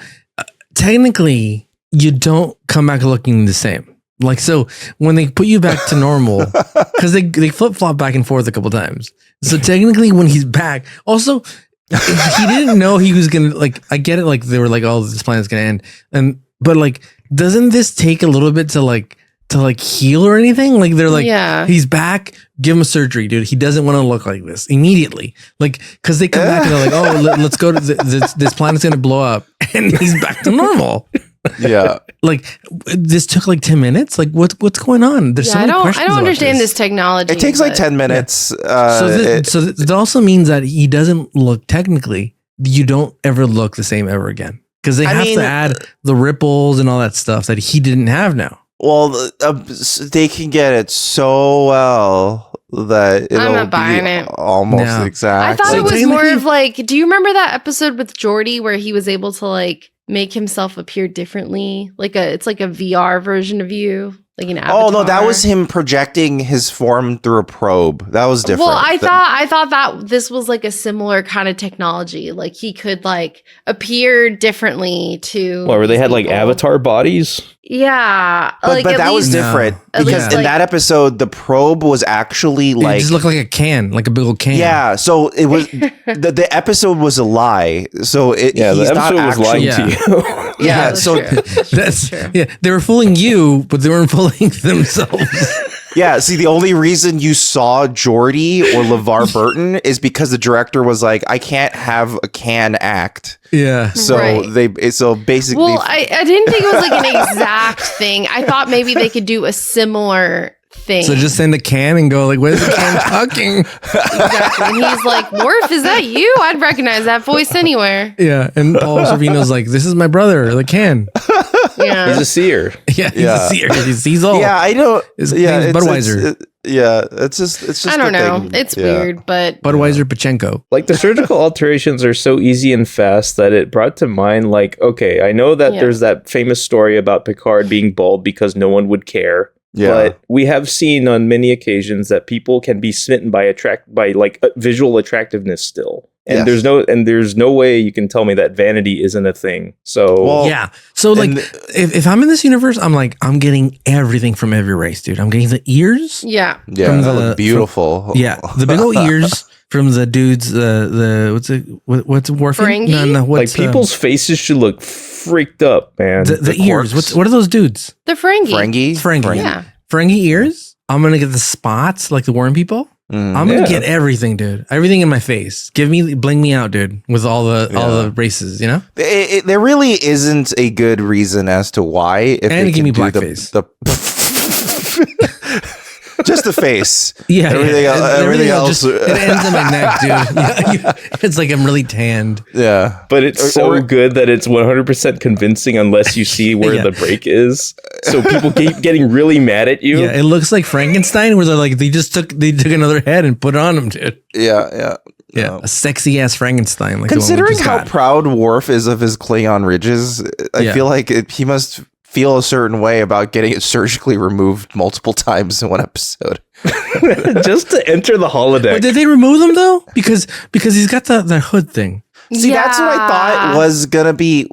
technically, you don't come back looking the same. Like, so when they put you back to normal, because they flip-flop back and forth a couple times. So technically when he's back, also, he didn't know he was going to, like, I get it. Like, they were like, oh, this planet's going to end. But like, doesn't this take a little bit to heal or anything? Like, they're like, he's back, give him a surgery, dude. He doesn't want to look like this immediately. Like, because they come back and they're like, oh, let's go to this planet's going to blow up. And he's back to normal. Yeah. Like, this took like 10 minutes. Like, what's going on? There's so many questions. I don't understand this technology. It takes like 10 minutes. So that also means that he doesn't look technically you don't ever look the same ever again. Because they have to add the ripples and all that stuff that he didn't have now. Well, they can get it so well that I'm not buying it. Almost exact. I thought it was more of like, do you remember that episode with Geordi where he was able to like make himself appear differently? It's like a VR version of you. Like an avatar. Oh no, that was him projecting his form through a probe. That was different. Well, I thought that this was like a similar kind of technology. Like he could like appear differently to. Where they had like avatar bodies. Yeah, but that was different because in that episode, the probe was actually like it just looked like a can, like a big old can. Yeah, so it was the episode was a lie. So the episode was lying to you. Yeah, so that's true. Yeah, they were fooling you, but they weren't fooling themselves. Yeah, see, the only reason you saw Geordi or LeVar Burton is because the director was like, I can't have a can act. Yeah. So basically. Well, I didn't think it was like an exact thing. I thought maybe they could do a similar thing. So just send a can and go like, where's the can talking? Exactly. And he's like, Worf, is that you? I'd recognize that voice anywhere. Yeah. And Paul Sorvino's like, this is my brother, the can. Yeah. He's a seer. Yeah, he's a seer. He sees all. Yeah, I know. His name's Budweiser. It's just. I don't know. It's weird, but Budweiser Pachenko. Like the surgical alterations are so easy and fast that it brought to mind, like, okay, I know that there's that famous story about Picard being bald because no one would care. Yeah. But we have seen on many occasions that people can be smitten by visual attractiveness still. And there's no way you can tell me that vanity isn't a thing. So So like if I'm in this universe, I'm like, I'm getting everything from every race, dude. I'm getting the ears. Yeah. Yeah. That look beautiful. The big old ears from the dudes, what's Worf? Ferengi? Like people's faces should look freaked up, man. The ears. What are those dudes? The Ferengi. Ferengi. Yeah. Ferengi ears. I'm gonna get the spots like the worm people. I'm gonna get everything, dude. Everything in my face. Bling me out, dude. With all the races, you know. There really isn't a good reason as to why. And give me blackface. Just the face. Yeah. Everything else. It ends in my neck, dude. It's like I'm really tanned. Yeah. But it's so good that it's 100% convincing unless you see where the break is. So people keep getting really mad at you. Yeah, it looks like Frankenstein where they're like, they took another head and put it on him, dude. Yeah. A sexy ass Frankenstein. Like considering how proud Worf is of his Klingon ridges, I feel like he must feel a certain way about getting it surgically removed multiple times in one episode. Just to enter the holodeck. But did they remove them though? Because he's got that hood thing. See, that's what I thought was gonna be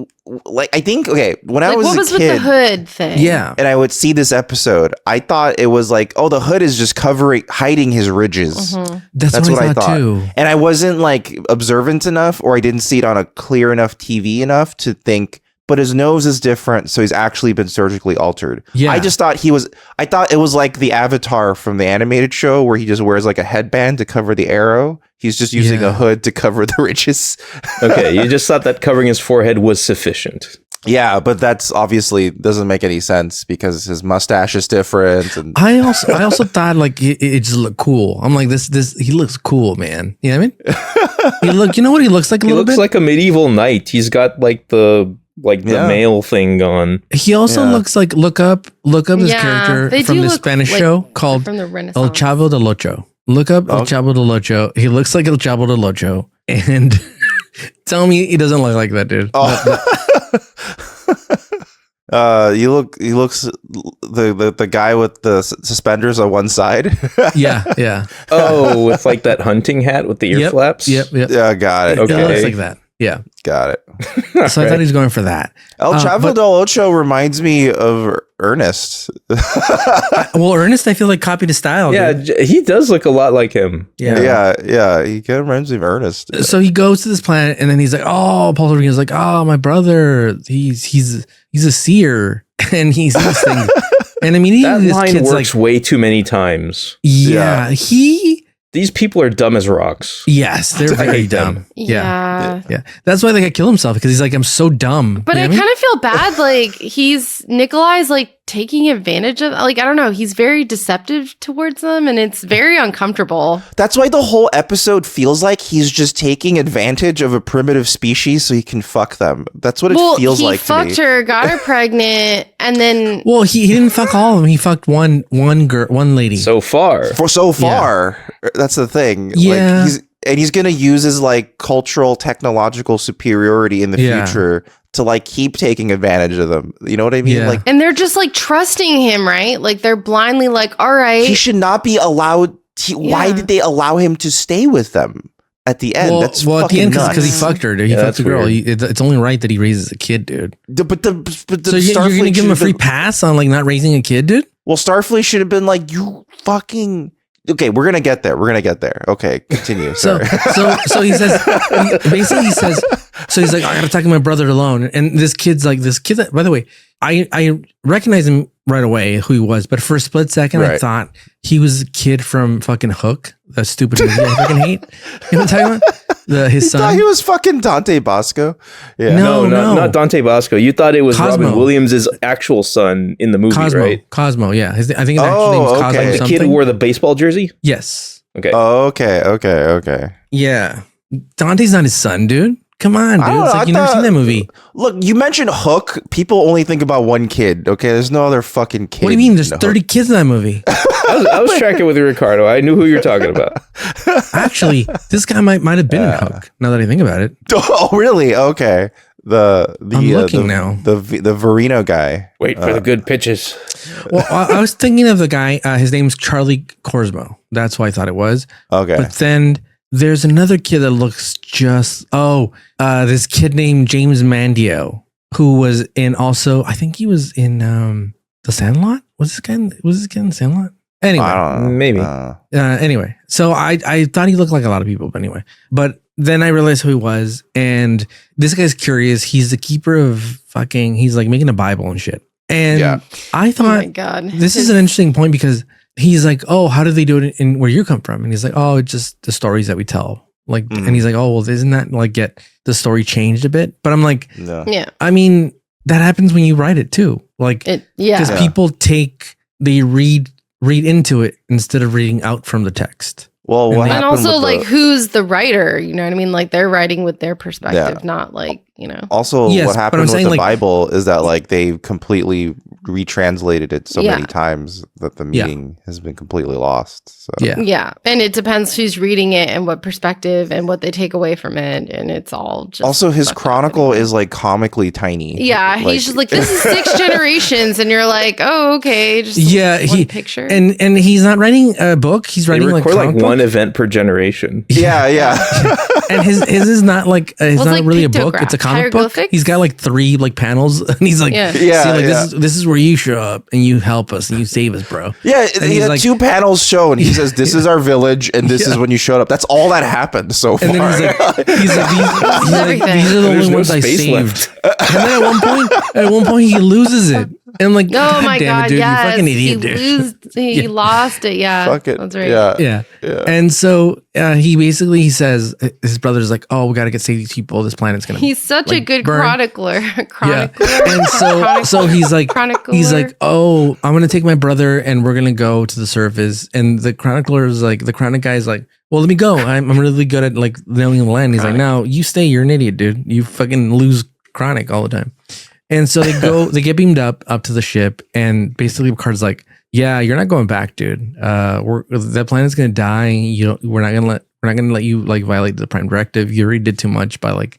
like. I think when I was what was a kid, with the hood thing? Yeah, and I would see this episode, I thought it was like, oh, the hood is just hiding his ridges. Mm-hmm. That's what I thought too. And I wasn't like observant enough, or I didn't see it on a clear enough TV enough to think. But his nose is different, so he's actually been surgically altered. Yeah. I thought it was like the Avatar from the animated show where he just wears like a headband to cover the arrow. He's just using a hood to cover the ridges. Okay, you just thought that covering his forehead was sufficient. Yeah, but that's obviously doesn't make any sense because his mustache is different. And I also thought like it just looked cool. I'm like this he looks cool, man. You know what I mean? You know what he looks like a little bit? He looks like a medieval knight. He's got like the male thing on. He also looks like look up this character from the Spanish show called from the Renaissance. El Chavo del Ocho. Look up El Chavo del Ocho. He looks like El Chavo del Ocho, and tell me he doesn't look like that, dude. He looks the guy with the suspenders on one side. Yeah. Oh, with like that hunting hat with the ear flaps. Yep. Yeah, got it. Okay, it looks like that. Yeah, got it. So I thought he was going for that. El Chavo del Ocho reminds me of Ernest. Well, Ernest, I feel like copied his style. Yeah, dude. he does look a lot like him. Yeah. He kind of reminds me of Ernest. So he goes to this planet, and then he's like, "Oh, Paul Sorvino's like, oh, my brother, he's a seer, and he's this thing." And I mean, that line works way too many times. Yeah. These people are dumb as rocks. Yes, they're very dumb. Yeah. That's why the guy killed himself because he's like, I'm so dumb. But I kind of feel bad. Like Nikolai's like taking advantage of, like, I don't know, he's very deceptive towards them, and it's very uncomfortable. That's why the whole episode feels like he's just taking advantage of a primitive species so he can fuck them. That's what it feels like to me. He fucked her, got her pregnant, and then... Well, he didn't fuck all of them. He fucked one lady. So far. That's the thing. Yeah. Like, he's going to use his like cultural technological superiority in the future to like keep taking advantage of them. You know what I mean? Yeah. Like, and they're just like trusting him, right? Like they're blindly like, all right. He should not be allowed. Why did they allow him to stay with them at the end? Well, that's at the end nuts. because he fucked her, dude. He fucked the girl. It's only right that he raises a kid, dude. But so you're going to give him a free pass on like not raising a kid, dude? Well, Starfleet should have been like, you fucking... Okay, we're gonna get there. Okay, continue. So he says, so he's like, I gotta talk to my brother alone. And this kid, by the way, I recognize him right away who he was, but for a split second, I thought he was a kid from fucking Hook, that stupid movie I fucking hate. You know what I'm talking about? His son. Thought he was fucking Dante Bosco. Yeah. No, not Dante Bosco. You thought it was Cosmo. Robin Williams' actual son in the movie, right? Cosmo, yeah. I think his actual name is Cosmo. Like the kid who wore the baseball jersey? Yes. Okay. Oh, okay. Yeah. Dante's not his son, dude. Come on, dude. It's like you've never seen that movie. Look, you mentioned Hook. People only think about one kid, okay? There's no other fucking kid. What do you mean? There's 30 kids in that movie. I was tracking with Ricardo. I knew who you were talking about. Actually, this guy might have been in Hook, now that I think about it. Oh, really? Okay. I'm looking now. The Verino guy. Wait for the good pitches. Well, I was thinking of the guy. His name's Charlie Korsmo. That's who I thought it was. Okay. But then there's another kid that looks just... this kid named James Mandio, who was in also... I think he was in The Sandlot? Was this guy in The Sandlot? Anyway. Maybe. Anyway. So I thought he looked like a lot of people, but anyway. But then I realized who he was, and this guy's curious. He's the keeper of fucking... He's like making a Bible and shit. And I thought... Oh my God. This is an interesting point because... He's like, oh, how do they do it in where you come from? And he's like, oh, it's just the stories that we tell. Like, and he's like, oh, well, isn't that like get the story changed a bit? But I'm like, yeah. I mean, that happens when you write it too. Like, because people they read into it instead of reading out from the text. Well, and also like who's the writer? You know what I mean? Like they're writing with their perspective, not like, you know. Also, what happened with the Bible is that like they completely retranslated it so many times that the meaning has been completely lost. So yeah, and it depends who's reading it and what perspective and what they take away from it, and it's all just also his chronicle is like comically tiny. Yeah, like, he's just like, this is 6 generations, and you're like, oh, okay, just one picture. And he's not writing a book. He's writing like one event per generation. Yeah. And his is not like it's not like really a book. It's a comic book. He's got like 3 like panels, and he's like, this is where you show up and you help us and you save us, bro. Yeah, he had like, 2 panels show, and he says, "This is our village, and this is when you showed up." That's all that happened so far. And then he's like, these are the only ones I saved. And then at one point, he loses it. And I'm like, oh my God, dude, you fucking idiot, dude. He lost it. Yeah, fuck it. That's right. Yeah. And so he says, his brother's like, oh, we got to save these people. This planet's gonna. He's such a good chronicler. Yeah. And so he's like, oh, I'm gonna take my brother and we're gonna go to the surface. And the chronicler is like, the chronic guy's like, well, let me go. I'm really good at like knowing the land. He's like, no, you stay. You're an idiot, dude. You fucking lose chronic all the time. And so they get beamed up to the ship, and basically Picard's like, yeah, you're not going back, dude. That planet's gonna die. We're not gonna let you like violate the Prime Directive. You already did too much by like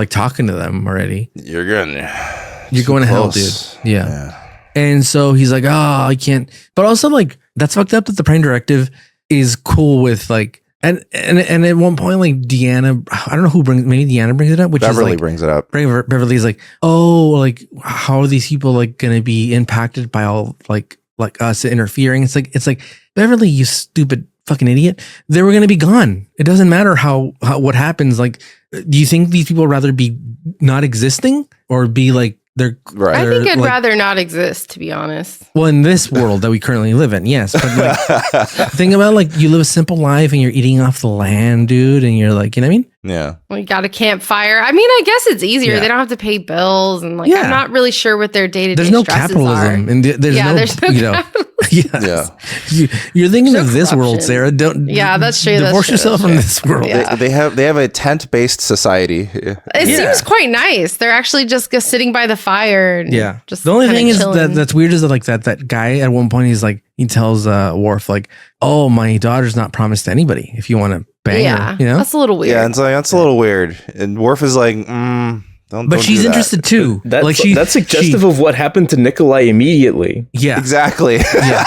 talking to them already. You're going to hell, dude. Yeah. And so he's like, oh, I can't. But also like that's fucked up that the Prime Directive is cool with like. And at one point, like Deanna, I don't know who maybe Deanna brings it up, which Beverly is like, brings it up. Beverly's like, oh, like how are these people like going to be impacted by all like us interfering? It's like Beverly, you stupid fucking idiot. They were going to be gone. It doesn't matter how what happens. Like, do you think these people would rather be not existing or be like? I think I'd rather not exist, to be honest. Well, in this world that we currently live in, yes. But like, think about like you live a simple life and you're eating off the land, dude, and you're like, you know what I mean? Yeah. We got a campfire. I mean, I guess it's easier. Yeah. They don't have to pay bills, and like Yeah. I'm not really sure what their day-to-day There's no stresses capitalism, are. and there's no you know. Yeah. You're thinking There's of no this world, corruption. Sarah. Don't. Yeah, that's true. Divorce yourself from this world. Yeah. They have a tent-based society. It seems quite nice. They're actually just sitting by the fire. And just the only kinda thing is chilling. that's weird is that like that guy at one point he tells Worf like, "Oh, my daughter's not promised to anybody. If you want to bang her, you know." That's a little weird. Yeah, and so that's a little weird. And Worf is like, don't. But she's interested too. That's suggestive of what happened to Nikolai immediately. Yeah, exactly. Yeah,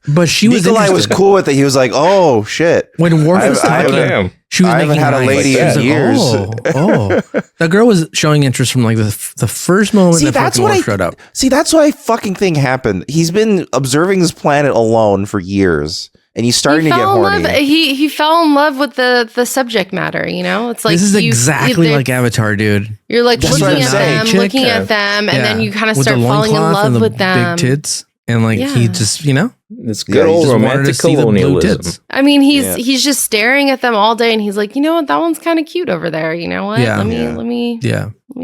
but she was. Nikolai was cool with it. He was like, "Oh shit." When Worf was talking, she was I haven't making had a eyes. lady She was in years. That girl was showing interest from like the first moment that fucking Worf showed up. See, that's what I fucking think happened. He's been observing this planet alone for years. And he's starting to get horny. He fell in love with the subject matter, you know? It's like this is exactly like Avatar, dude. You're like That's looking at them, and then you kind of start falling in love with them. Big tits. And like he just, you know, it's good old romantic colonialism. I mean, he's just staring at them all day, and he's like, you know what, that one's kind of cute over there. You know what? Yeah. Let me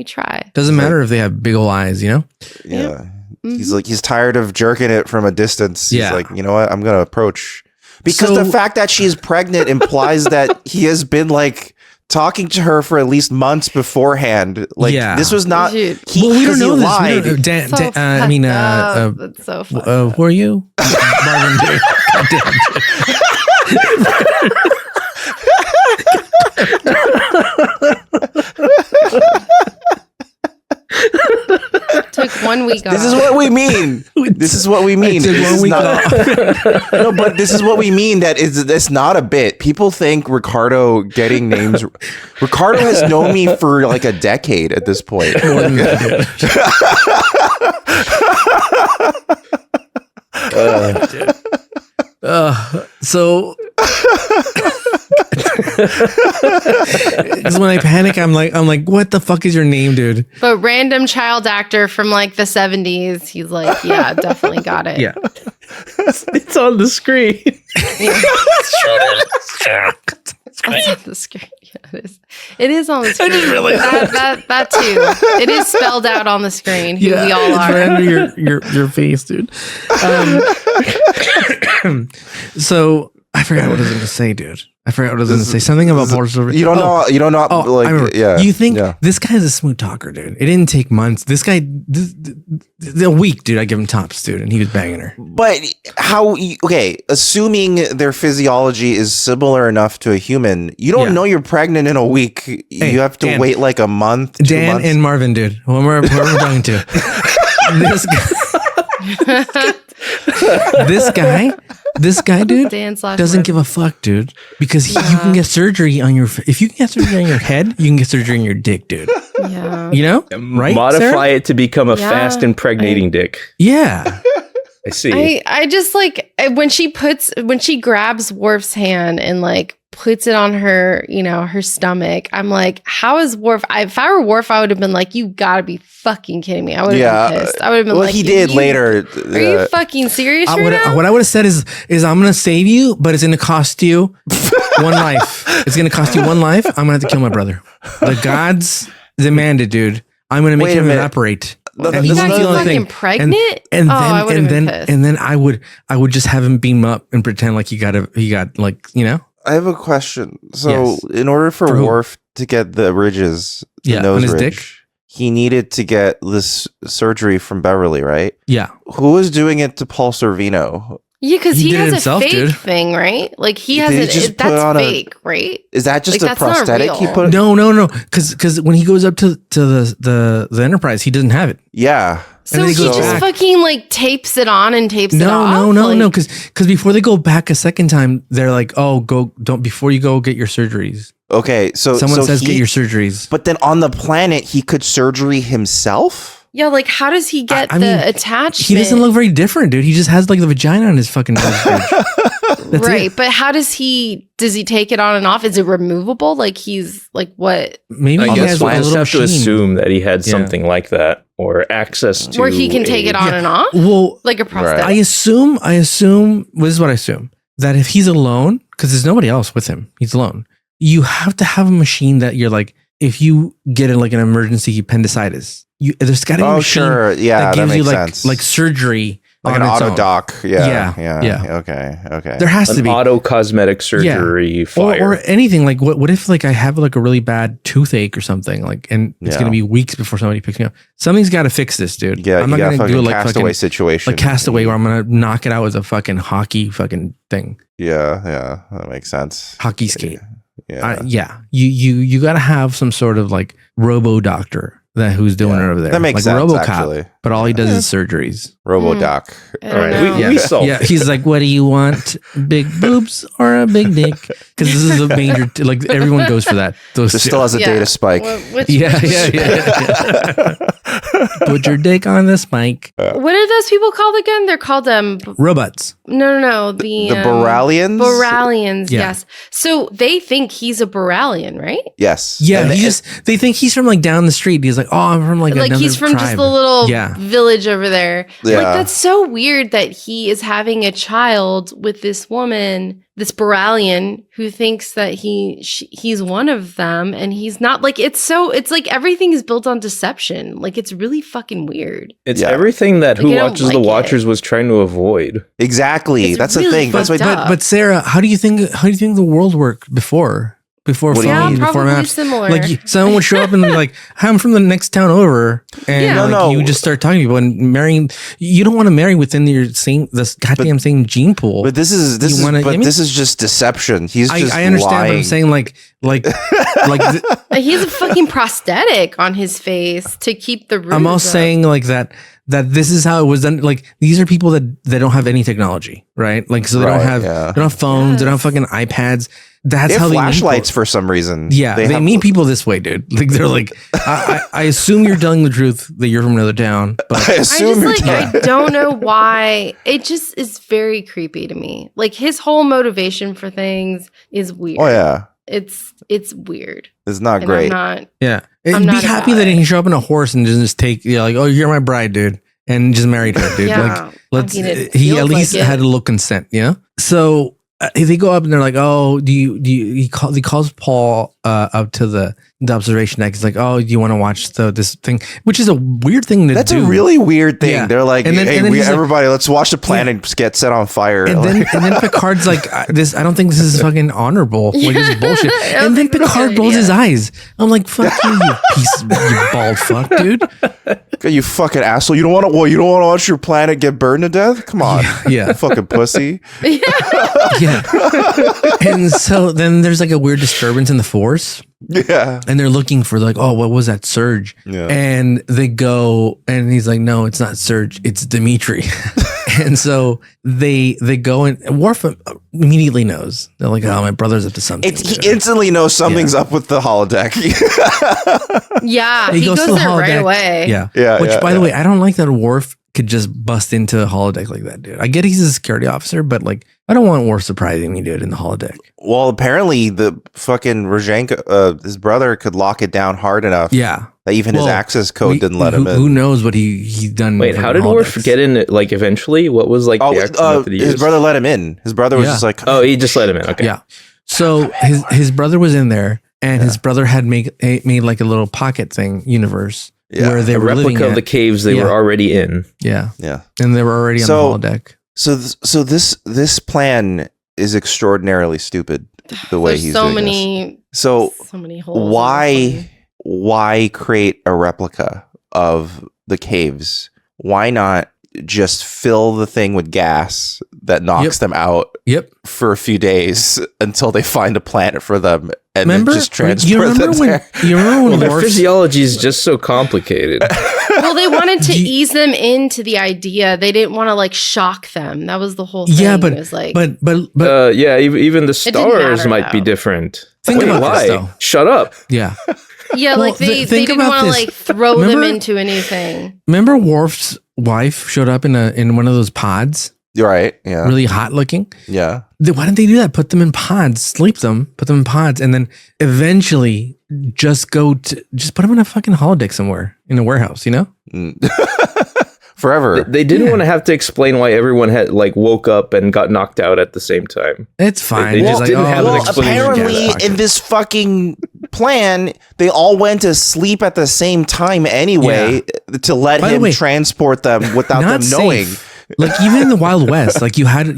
try. Doesn't matter if they have big old eyes, you know? Yeah. He's tired of jerking it from a distance. He's like, you know what? I'm gonna approach. Because the fact that she's pregnant implies that he has been like talking to her for at least months beforehand. Like this was not. Dude. We don't know this. Lied. That's so funny. Who are you? Marvin, dude. Took 1 week off. This is what we mean. This is what we mean. Took 1 week off. No, but this is what we mean. That it's not a bit. People think Ricardo getting names. Ricardo has known me for like a decade at this point. So because when I panic, I'm like, what the fuck is your name, dude? But random child actor from like the 70s, he's like, yeah, definitely got it. Yeah, it's on the screen. It's on the screen. Yeah, it is on the screen. I just realized that too. It is spelled out on the screen. Who we all are. Right under your face, dude. So I forgot what I was going to say, dude. Something about Portugal. You don't know. You don't know. Oh, like, I remember. yeah. You think this guy's a smooth talker, dude? It didn't take months. This guy, a week, dude. I give him tops, dude, and he was banging her. But assuming their physiology is similar enough to a human, you don't know you're pregnant in a week. Hey, you have to Dan, wait like a month. 2 Dan months. and Marvin, dude. Whoever we're talking to. This guy, dude, doesn't give a fuck, dude, because you can get surgery on your. If you can get surgery on your head, you can get surgery on your dick, dude. Yeah, you know, right? Modify Sarah? it to become a fast impregnating dick. Yeah, I see. I just like when she grabs Worf's hand and like puts it on her, you know, her stomach. I'm like, how is Worf? If I were Worf, I would have been like, you gotta be fucking kidding me. I would have been pissed. I would have been like, he did later. Are you fucking serious right now? What I would have said is I'm gonna save you, but it's gonna cost you one life. It's gonna cost you one life. I'm gonna have to kill my brother. The gods demanded, dude. I'm gonna make him evaporate. And he's not fucking pregnant. And I would have been pissed. And then I would just have him beam up and pretend like he got like, you know. I have a question. So, in order for Worf to get the ridges, the nose on his ridge, dick? he needed to get this surgery from Beverly, right? Yeah. Who was doing it to Paul Sorvino? Yeah, because he has himself, a fake dude. thing, right? Like he has it. That's fake, right? Is that just like, a prosthetic he put? No. Because when he goes up to the Enterprise, he doesn't have it. Yeah. So he just fucking like tapes it on and tapes it off? No. Because before they go back a second time, they're like, oh, before you go get your surgeries. Okay, so someone says get your surgeries. But then on the planet, he could surgery himself? Yeah, like how does he get the attachment? He doesn't look very different, dude. He just has like the vagina on his fucking right, but how does he take it on and off? Is it removable? Like he's like what? Maybe I guess we'll just have to machine. assume that he had something like that or access to where he can take it on and off. Well, like a prosthetic. I assume. This is what I assume, that if he's alone, because there's nobody else with him, he's alone. you have to have a machine that you're like, if you get like an emergency appendicitis, there's got to be a machine that gives you like surgery. Like an auto doc. Yeah. Okay. There has to be auto cosmetic surgery fire. Or anything. Like what if like I have like a really bad toothache or something, like, and it's gonna be weeks before somebody picks me up. Something's got to fix this, dude. Yeah, I'm not gonna do it like Castaway situation. Like Castaway, where I'm gonna knock it out with a fucking hockey fucking thing. Yeah, that makes sense. Hockey skate. Yeah. You got to have some sort of like robo doctor who's doing it over there. That makes like sense, RoboCop, actually. But all he does is surgeries. RoboDoc. All right, we solved it. He's like, what do you want? Big boobs or a big dick? Because this is a major, like everyone goes for that. This still has a data spike. Yeah. Put your dick on the spike. What are those people called again? They're called robots. No. The Boralians? Boralians, yes. So they think he's a Boralian, right? Yes. Yeah, they think he's from like down the street. He's like, oh, I'm from like another he's from tribe. just the little village over there. Yeah. Like, that's so weird that he is having a child with this woman, this Boralian, who thinks that he's one of them, and he's not. Like, it's like everything is built on deception. Like, it's really fucking weird. It's everything that Who Watches the Watchers was trying to avoid. Exactly. That's the thing. But Sarah, how do you think the world worked before probably similar. Like someone would show up and be like, I'm from the next town over, and you just start talking to people and marrying. You don't want to marry within same same gene pool. But this is just deception. He's just I understand lying. what I'm saying. Like he's a fucking prosthetic on his face to keep the roots I'm all saying like that this is how it was done. Like, these are people that don't have any technology, right? Like, so they don't have phones, they don't have fucking iPads. That's how they flashlights for some reason. Yeah, they meet people this way, dude. Like, they're like, I assume you're telling the truth that you're from another town, but I don't know why. It just is very creepy to me. Like, his whole motivation for things is weird. Oh yeah, it's weird. It's not great. I'm be happy that he can show up on a horse and just take like, oh, you're my bride, dude, and just married her, dude. Yeah, like, he at least had a little consent, you know. So they go up and they're like, oh, he calls Paul up to the observation deck. He's like, oh, do you want to watch this thing? Which is a weird thing to do. That's a really weird thing. Yeah. They're like, everybody, let's watch the planet get set on fire. And then Picard's like, I don't think this is fucking honorable. Like, this is bullshit. And then Picard rolls his eyes. I'm like, fuck you bald fuck, dude. You fucking asshole. You don't want to watch your planet get burned to death? Come on. Yeah. Fucking pussy. Yeah. And so then there's like a weird disturbance in the force. Yeah. And they're looking for like, oh, what was that surge? Yeah. And they go, and he's like, no, it's not surge, it's Dimitri. And so they go, and Worf immediately knows. They're like, oh, my brother's up to something. He instantly knows something's up with the holodeck. Yeah, he goes there right away. Yeah. Which, by the way, I don't like that Worf could just bust into a holodeck like that, dude. I get he's a security officer, but like, I don't want Worf surprising me, dude, in the holodeck. Well, apparently the fucking Rozhenko, his brother, could lock it down hard enough. Yeah. That even his access code didn't let him in. Who knows what he's done? Wait, how did Worf get in? Like, eventually, what was like the access method he used? His brother let him in. His brother was just like, oh, he just let him in. Okay. Yeah. So his brother was in there, and his brother had made like a little pocket thing universe. Yeah. Where they were living replica of the caves they were already in. Yeah. Yeah. And they were already on the holodeck. So this plan is extraordinarily stupid the way he's doing this. So many holes. Why create a replica of the caves? Why not just fill the thing with gas that knocks them out for a few days until they find a planet for them and then just transport them there? Their physiology is just so complicated. Well, they wanted to ease them into the idea. They didn't want to like shock them. That was the whole thing. Yeah, but even the stars might be different. Think about this, though. Shut up. Yeah. Yeah, well, like they didn't want to like throw them into anything. Remember Worf's wife showed up in one of those pods? Right. Yeah. Really hot looking. Yeah. Why didn't they do that? Put them in pods, put them in pods, and then eventually just put them in a fucking holodeck somewhere in a warehouse, you know? forever. They didn't want to have to explain why everyone had like woke up and got knocked out at the same time. It's fine. They just didn't have an explanation. Apparently, in this fucking plan, they all went to sleep at the same time anyway to let him transport them without them knowing. Like even in the Wild West, like you had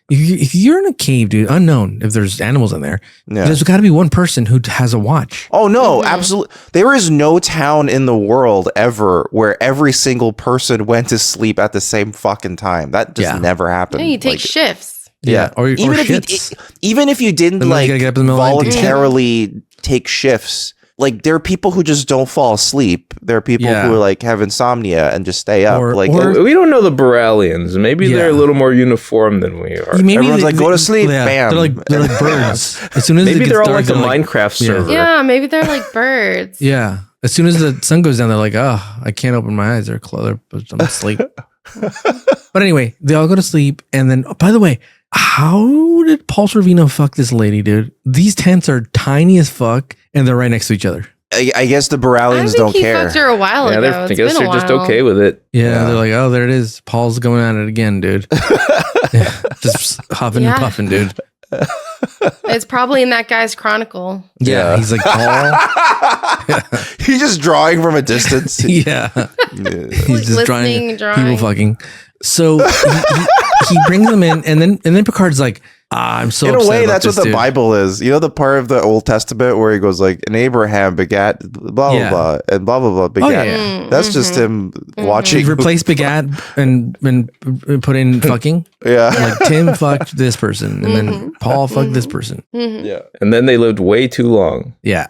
if you're in a cave, dude, unknown if there's animals in there, there's got to be one person who has a watch. Oh no, absolutely. There is no town in the world ever where every single person went to sleep at the same fucking time. That just never happened. Yeah, you take shifts. Yeah, or even if you didn't like voluntarily take shifts. Like there are people who just don't fall asleep. There are people who are like have insomnia and just stay up. Or we don't know the Boralians. Maybe they're a little more uniform than we are. Maybe everyone's like, go to sleep. Bam. They're like birds. As soon as maybe they're all like a like, Minecraft server. Yeah, maybe they're like birds. Yeah. As soon as the sun goes down, they're like, oh, I can't open my eyes. They're closed. I'm asleep. But anyway, they all go to sleep. And then, by the way, how did Paul Sorvino fuck this lady, dude? These tents are tiny as fuck, and they're right next to each other. I guess the Boralians don't care. Fucked her a while ago. I guess they're just okay with it. Yeah, they're like, oh, there it is. Paul's going at it again, dude. Just huffing and puffing, dude. It's probably in that guy's chronicle. Yeah, he's like Paul. He's just drawing from a distance. He's just drawing people fucking. So he brings them in, and then Picard's like, I'm so in a way that's what the dude. Bible is. You know the part of the Old Testament where he goes like, and Abraham begat blah blah blah and blah blah blah begat. That's just him watching. He replaced begat and put in fucking. Yeah, like Tim fucked this person, and then Paul fucked this person. Yeah, and then they lived way too long. Yeah.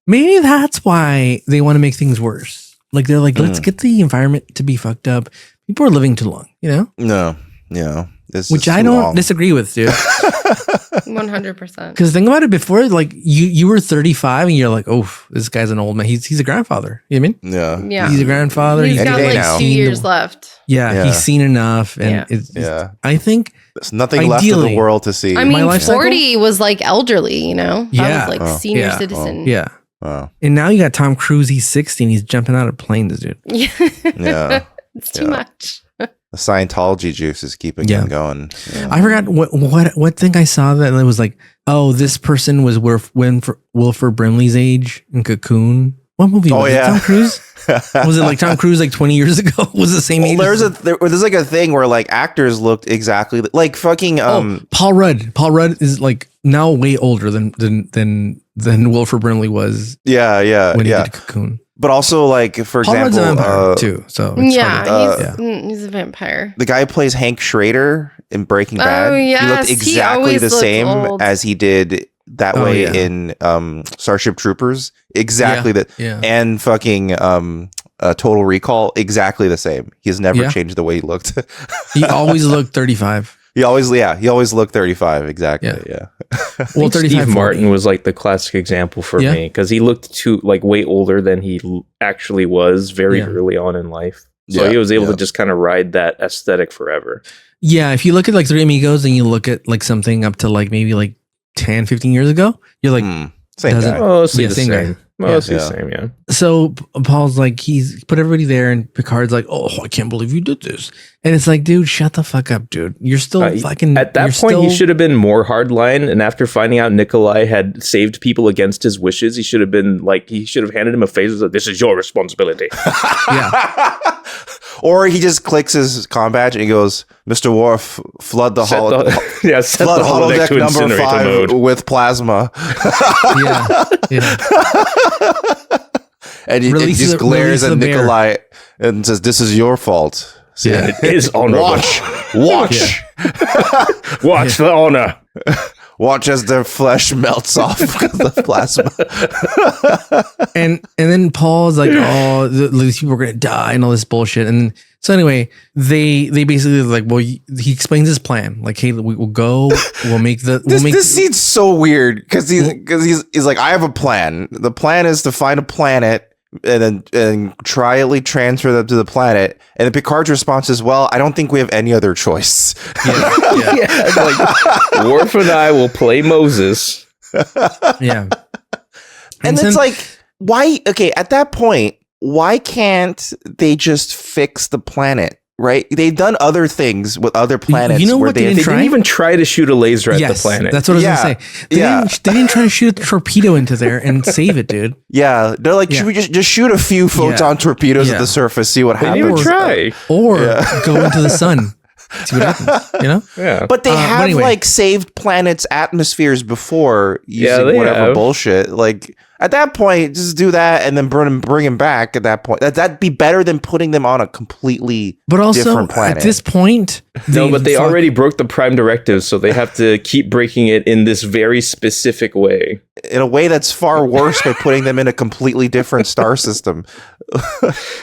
Maybe that's why they want to make things worse. Like they're like, let's get the environment to be fucked up. People are living too long, you know? No, yeah. Which I don't disagree with, dude. 100%. Because think about it before, like you were 35 and you're like, oh, this guy's an old man. He's a grandfather. You know what I mean? Yeah. He's a grandfather. He's got like 2 years left. Yeah, he's seen enough. And I think there's nothing left in the world to see. I mean, 40 was like elderly, you know? That was like senior citizen. Yeah. Wow. And now you got Tom Cruise. He's 60 and he's jumping out of planes, dude. Yeah. It's too much. The Scientology juice is keeping him going. Yeah. I forgot what thing I saw that it was like, oh, this person was Wilford Brimley's age in Cocoon. What movie was it? Tom Cruise? Was it like Tom Cruise like 20 years ago? Was the same age? There's like a thing where like actors looked exactly like fucking Paul Rudd. Paul Rudd is like now way older than Wilford Brimley was. Yeah. When he did Cocoon. But also, like, for Paul example, Rudd's a vampire too. So he's a vampire. The guy who plays Hank Schrader in Breaking Bad. Yes, he looked exactly the same as he did that way in Starship Troopers. Exactly that. Yeah. And fucking Total Recall. Exactly the same. He's never changed the way he looked. He always looked 35. He always looked 35. Exactly. Yeah. Well, 35, Steve Martin was like the classic example for me because he looked way older than he actually was very early on in life. So he was able to just kind of ride that aesthetic forever. Yeah. If you look at like Three Amigos and you look at like something up to like maybe like 10, 15 years ago, you're like, same guy. Mostly the same. Mostly the same, yeah. So Paul's like, he's put everybody there, and Picard's like, oh, I can't believe you did this. And it's like, dude, shut the fuck up, dude. You're still fucking... At that point, he should have been more hardline, and after finding out Nikolai had saved people against his wishes, he should have been like, he should have handed him a phaser like, this is your responsibility. Yeah. Or he just clicks his comm badge and he goes, Mr. Worf, flood the flood holodeck number 5 mode with plasma. Yeah. And he just glares at Nikolai and says, this is your fault. So it is honorable. Watch. Watch the honor. Watch as their flesh melts off because of the plasma. and then Paul's like, oh, these people are going to die and all this bullshit. And so anyway, they basically like, well, he explains his plan. Like, hey, we'll go, we'll make the... This scene's so weird because he's like, I have a plan. The plan is to find a planet and trially transfer them to the planet. And then Picard's response is, well, I don't think we have any other choice. Like, Worf and I will play Moses. And it's like, why? Okay, at that point, why can't they just fix the planet? Right? They've done other things with other planets. You know where what they didn't even try to shoot a laser at the planet. That's what I was going to say. They didn't try to shoot a torpedo into there and save it, dude. Yeah. They're like, should we just shoot a few photon torpedoes at the surface, see what happens? They didn't even try. Or go into the sun. See what happens, you know? Yeah. But they have like saved planets' atmospheres before using whatever bullshit. Like at that point, just do that and then bring them back at that point. That'd be better than putting them on a completely different planet. At this point, but they already broke the Prime Directive, so they have to keep breaking it in this very specific way. In a way that's far worse by putting them in a completely different star system.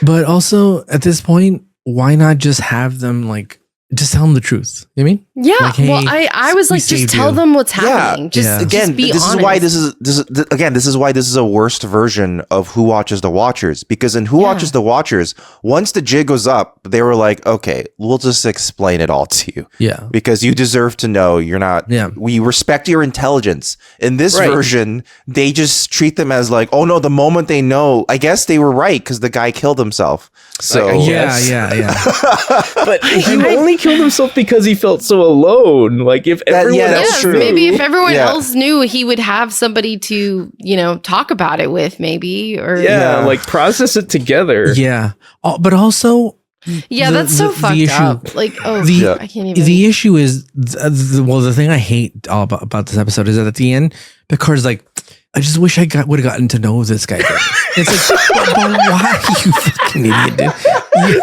But also, at this point, why not just have them like just tell them the truth? You know what I mean? Yeah. Like, hey, well, I was like, just tell them what's happening. Just be this honest. is why this is why this is a worst version of Who Watches the Watchers, because in Who Watches the Watchers, once the jig was up, they were like, okay, we'll just explain it all to you. Yeah. Because you deserve to know. You're not. Yeah. We respect your intelligence. In this version, they just treat them as like, oh no, the moment they know, I guess they were right because the guy killed himself. So yeah. But he only killed himself because he felt so alone. Like if everyone else, maybe if everyone else knew, he would have somebody to talk about it with, maybe, or like process it together. Yeah, but also. Yeah, that's so fucked up. Like, I can't even. The issue is, the thing I hate about this episode is that at the end, Picard's like, I just wish I would have gotten to know this guy better. It's like, but why, you fucking idiot, dude?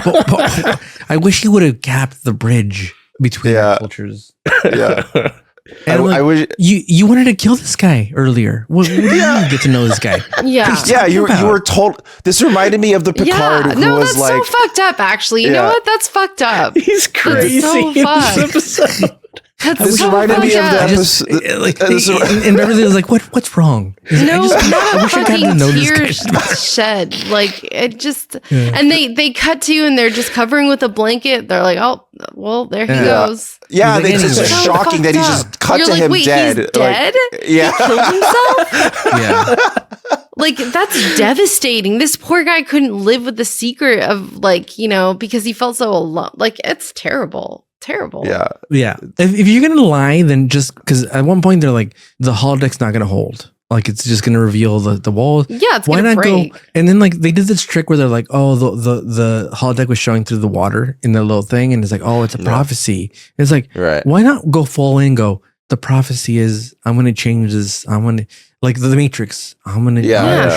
But I wish he would have capped the bridge between the cultures. Yeah. And I wish you wanted to kill this guy earlier. What do you get to know this guy? Yeah, you were told. This reminded me of the Picard who was that's like, so fucked up. Actually, you know what? That's fucked up. He's crazy. So this episode. This reminded me of the episode. And Beverly was like, "What's wrong?" No, not a fucking tear shed. Like it just, and they cut to and they're just covering with a blanket. They're like, "Oh, well, there he goes." Yeah, it's just shocking that he just cut to him dead. He's dead? Yeah, he killed himself. Yeah. Like that's devastating. This poor guy couldn't live with the secret of because he felt so alone. Like it's terrible. Yeah. If you're gonna lie, then just because at one point they're like the holodeck's not gonna hold. Like it's just gonna reveal the wall. Yeah, it's why gonna not break. go? And then like they did this trick where they're like, oh, the holodeck was showing through the water in the little thing, and it's like, oh, it's a prophecy. It's like, why not go full in? Go. The prophecy is I'm gonna change this. I'm gonna like the Matrix. I'm gonna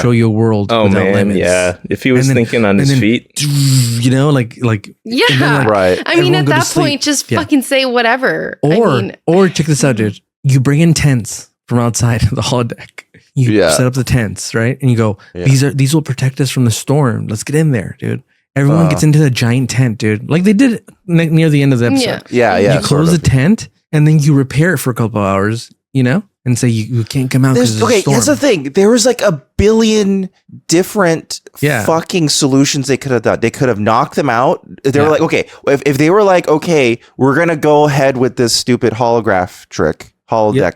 show you a world. Oh without man, limits. yeah. If he was thinking on his feet, like yeah, right. I mean, at that point, just fucking say whatever. Or check this out, dude. You bring in tents from outside of the holodeck. You set up the tents, right? And you go, these will protect us from the storm. Let's get in there, dude. Everyone gets into the giant tent, dude. Like they did near the end of the episode. Yeah. You close the tent and then you repair it for a couple of hours, and say you can't come out because okay, that's the thing. There was like a billion different fucking solutions they could have done. They could have knocked them out. They were like, okay, if they were like, okay, we're gonna go ahead with this stupid holodeck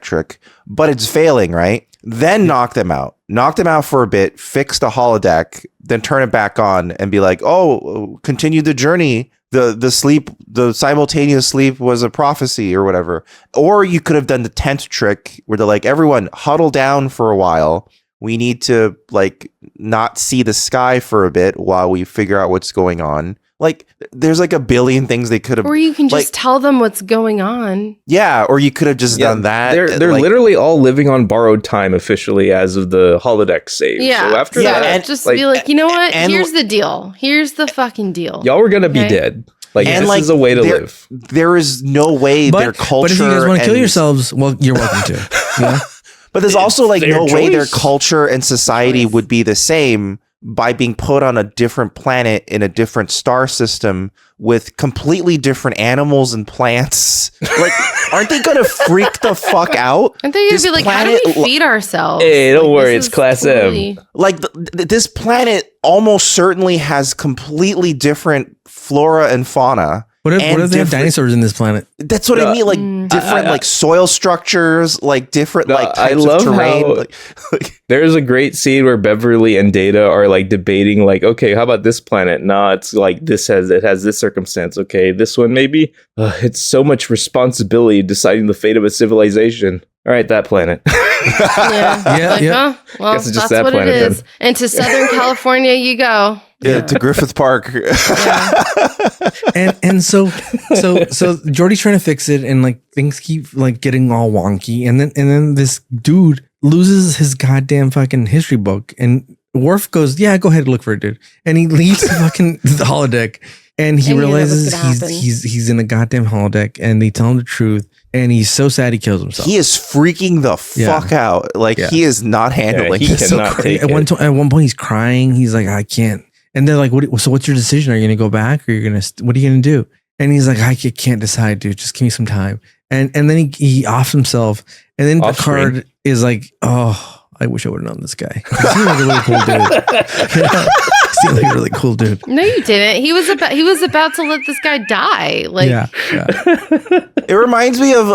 trick, but it's failing, right? Then knock them out for a bit, fix the holodeck, then turn it back on and be like, oh, continue the journey. The simultaneous sleep was a prophecy or whatever. Or you could have done the tent trick where they're like, everyone huddle down for a while. We need to like not see the sky for a bit while we figure out what's going on. Like there's like a billion things they could have. Or you can just tell them what's going on. Yeah, or you could have just done that. They're literally all living on borrowed time officially as of the holodeck save. Yeah. So after that, and just be like, you know what? Here's the deal. Here's the fucking deal. Y'all were gonna be dead. Like and this is a way to live. There is no way their culture. But if you guys want to kill yourselves, well, you're welcome to. But there's also like no way their culture and society would be the same by being put on a different planet in a different star system with completely different animals and plants. Like, aren't they gonna freak the fuck out? Aren't they gonna be like, how do we feed ourselves? Hey, don't worry, it's Class M. Like, this planet almost certainly has completely different flora and fauna. What if they have dinosaurs in this planet? That's what I mean. Like different like soil structures, like different like types of terrain. There's a great scene where Beverly and Data are like debating, like, okay, how about this planet? No, it's like it has this circumstance. Okay, this one maybe. It's so much responsibility deciding the fate of a civilization. All right, that planet. Well, that's just that what planet, it is. Then. And to Southern California you go. Yeah, to Griffith Park. and so Geordi's trying to fix it, and like things keep like getting all wonky, and then this dude loses his goddamn fucking history book, and Worf goes, "Yeah, go ahead and look for it, dude," and he leaves the holodeck, and he realizes he's in a goddamn holodeck, and they tell him the truth. And he's so sad he kills himself. He is freaking the fuck out. Like he is not handling it. He cannot take it. At one point he's crying. He's like, I can't. And they're like, so what's your decision? Are you going to go back, or what are you going to do? And he's like, I can't decide, dude. Just give me some time. And then he offs himself. And then Picard is like, oh, I wish I would have known this guy. He seemed like a really cool dude. He seemed like a really cool dude. No, you didn't. He was about to let this guy die. Like, yeah. It reminds me of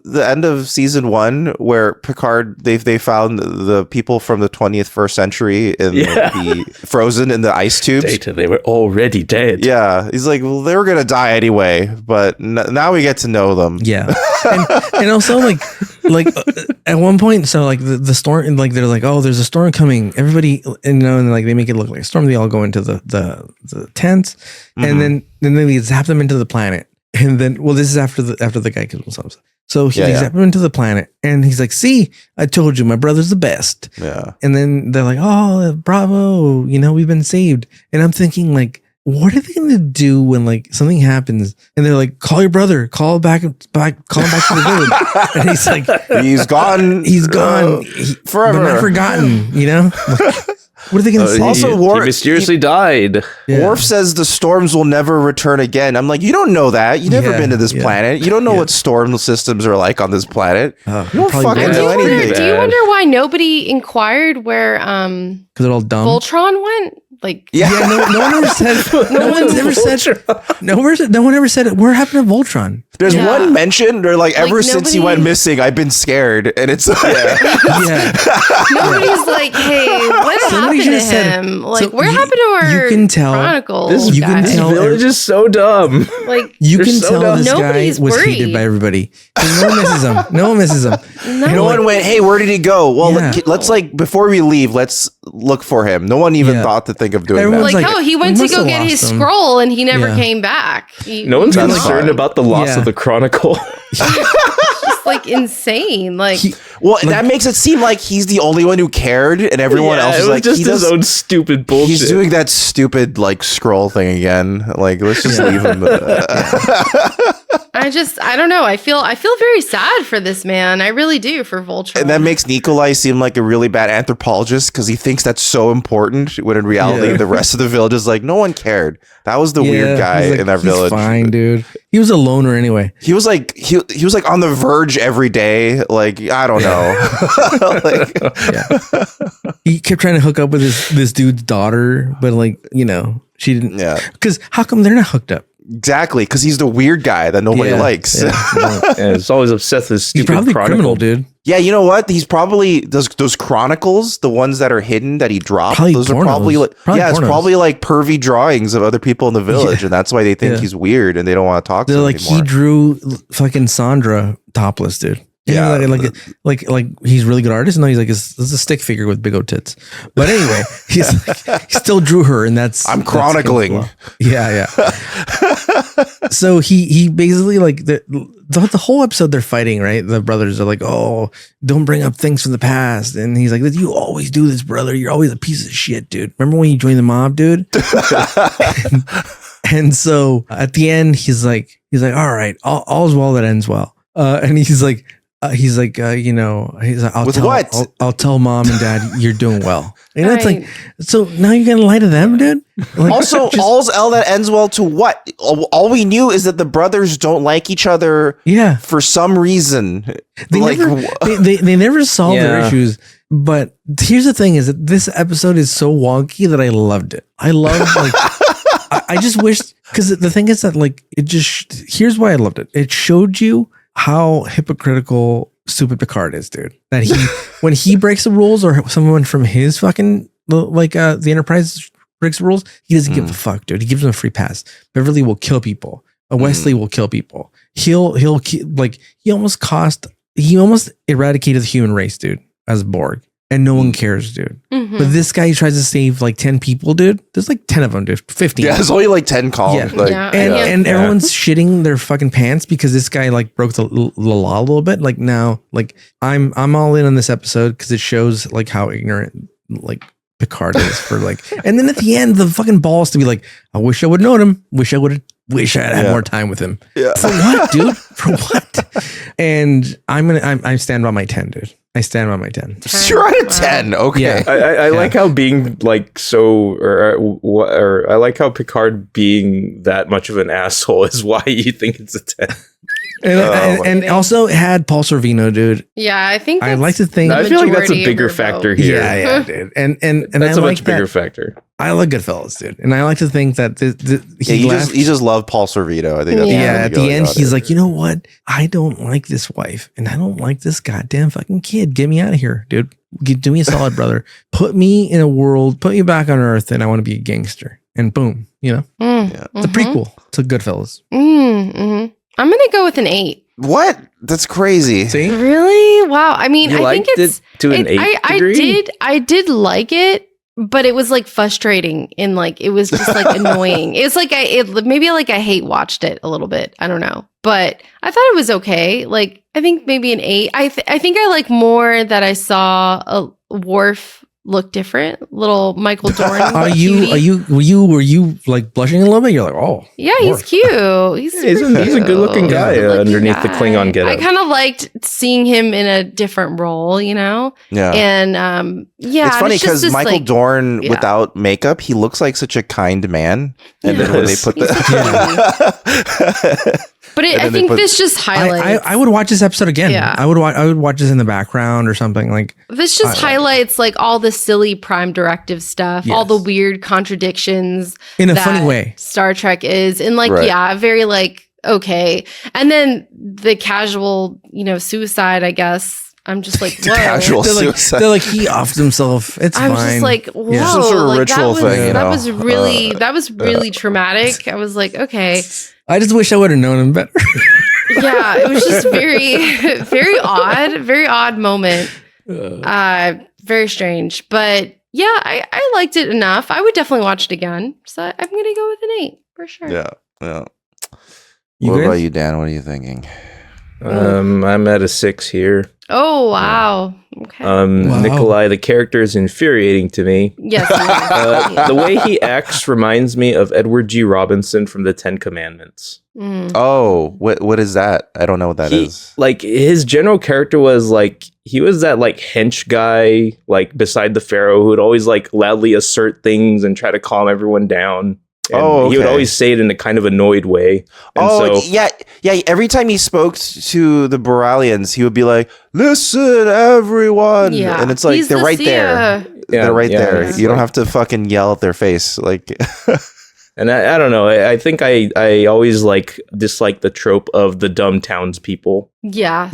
the end of season 1 where Picard they found the people from the 21st century in the frozen in the ice tubes. Data, they were already dead. Yeah, he's like, well, they were gonna die anyway, but now we get to know them. Yeah, and also like at one point, so like the storm, and like they're like, oh, there's a storm coming. Everybody, and like they make it look like a storm. They all go into the tents, and then they zap them into the planet. And then, well, this is after the guy kills himself. So he zap him into the planet, and he's like, "See, I told you, my brother's the best." Yeah. And then they're like, "Oh, bravo! We've been saved." And I'm thinking, like, what are they going to do when like something happens? And they're like, "Call your brother. Call him back to the village." And he's like, "He's gone. He's gone forever, but not forgotten." What are they going to say? Also, he mysteriously died. Yeah. Worf says the storms will never return again. I'm like, you don't know that. You've never been to this planet. You don't know what storm systems are like on this planet. You don't fucking know anything. Do you wonder why nobody inquired where because they're all dumb. Voltron went? Like, no one ever said. No one's ever said. No one ever said it. What happened to Voltron? There's one mention. They're like, ever since he went missing, I've been scared, and it's nobody's like, hey, what happened to him? Like, where happened to our Chronicles? This village is so dumb. Like, you can tell this guy was hated by everybody. No one misses him. No one went, hey, where did he go? Well, let's like before we leave, let's look for him. No one even thought to think of doing Everyone's that. Like, oh, he went to go get his scroll and he never came back. No one's concerned about the loss of the Chronicle. Just like insane. Like, that makes it seem like he's the only one who cared, and everyone else is like, just he does his own stupid bullshit. He's doing that stupid like scroll thing again. Like, let's just leave him. I don't know. I feel very sad for this man. I really do, for Voltron. And that makes Nikolai seem like a really bad anthropologist because he thinks that's so important, when in reality the rest of the village is like, no one cared. That was the weird guy in that village. Fine, dude. He was a loner anyway. He was like he was like on the verge every day. Like, I don't know. He kept trying to hook up with this dude's daughter, but like, she didn't. Yeah. Because how come they're not hooked up? Exactly, because he's the weird guy that nobody likes. It's always obsessed with stupid. He's probably Chronicle. Criminal, dude. Yeah, you know what? He's probably those chronicles, the ones that are hidden that he dropped. Those are probably like it's probably like pervy drawings of other people in the village, and that's why they think he's weird and they don't want to talk to him anymore. He drew fucking Sandra topless, dude. Yeah, like he's a really good artist. No, he's like this is a stick figure with big old tits. But anyway, he still drew her, and I'm chronicling. Yeah. So he basically like the whole episode they're fighting, right? The brothers are like, oh, don't bring up things from the past, and he's like, you always do this, brother. You're always a piece of shit, dude. Remember when you joined the mob, dude? And so at the end, he's like, all right, all's well that ends well. And he's like, I'll tell mom and dad you're doing well. And it's like, so now you're gonna lie to them, dude? Like, also, all's L that ends well to what? All we knew is that the brothers don't like each other. Yeah, for some reason. They never solved their issues. But here's the thing: is that this episode is so wonky that I loved it. I love I just wish, because the thing is that like it just here's why I loved it. It showed you how hypocritical stupid Picard is, dude. That he when he breaks the rules or someone from his fucking like the Enterprise breaks the rules, he doesn't give a fuck, dude. He gives them a free pass. Beverly will kill people. Wesley will kill people. He'll like he almost eradicated the human race, dude, as Borg. And no one cares, dude. Mm-hmm. But this guy tries to save like 10 people, dude. There's like 10 of them, dude. 15. Yeah, there's only like 10 calls. Yeah. Like, And everyone's shitting their fucking pants because this guy like broke the law a little bit. Like now, like I'm all in on this episode because it shows like how ignorant like Picard is for like. And then at the end, the fucking balls to be like, I wish I would have known him. Wish I had more time with him. Yeah. For what, dude? For what? And I stand by my 10, dude. I stand by my 10. You're at a 10. Okay. Yeah. I like how being like so, or I like how Picard being that much of an asshole is why you think it's a 10. And also it had Paul Sorvino, dude. Yeah, I think I like to think. I feel like that's a bigger factor here. Yeah, dude. And that's I a like much bigger factor. I like Goodfellas, dude. And I like to think that you just love Paul Sorvino. I think that's at the end, he's like, you know what? I don't like this wife and I don't like this goddamn fucking kid. Get me out of here, dude. Do me a solid, brother. Put me in a world, put me back on Earth, and I want to be a gangster. And boom, you know? It's a prequel to Goodfellas. I'm going to go with an 8. What? That's crazy. See? Really? Wow. I mean, I think it's to an 8 degree? I did like it, but it was like frustrating and like it was just like annoying. It's like maybe like I hate watched it a little bit. I don't know, but I thought it was okay. Like I think maybe an 8. I think I like more that I saw a Worf look different, little Michael Dorn. Were you like blushing a little bit? You're like, oh yeah, he's cute. He's a good looking guy underneath the Klingon getup. I kind of liked seeing him in a different role, you know. Yeah, and it's funny because Michael Dorn without makeup, he looks like such a kind man, and then when they put But I think this just highlights. I would watch this episode again. Yeah. I would watch this in the background or something like. This just highlights like all the silly Prime Directive stuff, all the weird contradictions in a funny way. Star Trek is, and like very like okay, and then the casual, suicide. I guess I'm just like, whoa. Casual suicide. They're like he offed himself. It's fine. I was just like, whoa, some sort of ritual thing. That was really traumatic. I was like, okay. I just wish I would have known him better. Yeah, it was just very odd moment. Very strange. But yeah, I liked it enough. I would definitely watch it again. So I'm going to go with an 8 for sure. Yeah. What about you, Dan? What are you thinking? I'm at a 6 here. Oh, wow. Okay. Nikolai, the character is infuriating to me. Yes. The way he acts reminds me of Edward G. Robinson from the 10 Commandments. Oh, what is that? I don't know what that is. Like his general character was like, he was that like hench guy, like beside the Pharaoh, who would always like loudly assert things and try to calm everyone down. And he would always say it in a kind of annoyed way. And yeah. Every time he spoke to the Boralians, he would be like, "Listen, everyone," and it's like they're right there. They're right there. You don't have to fucking yell at their face, like. And I don't know. I think I always dislike the trope of the dumb townspeople. Yeah.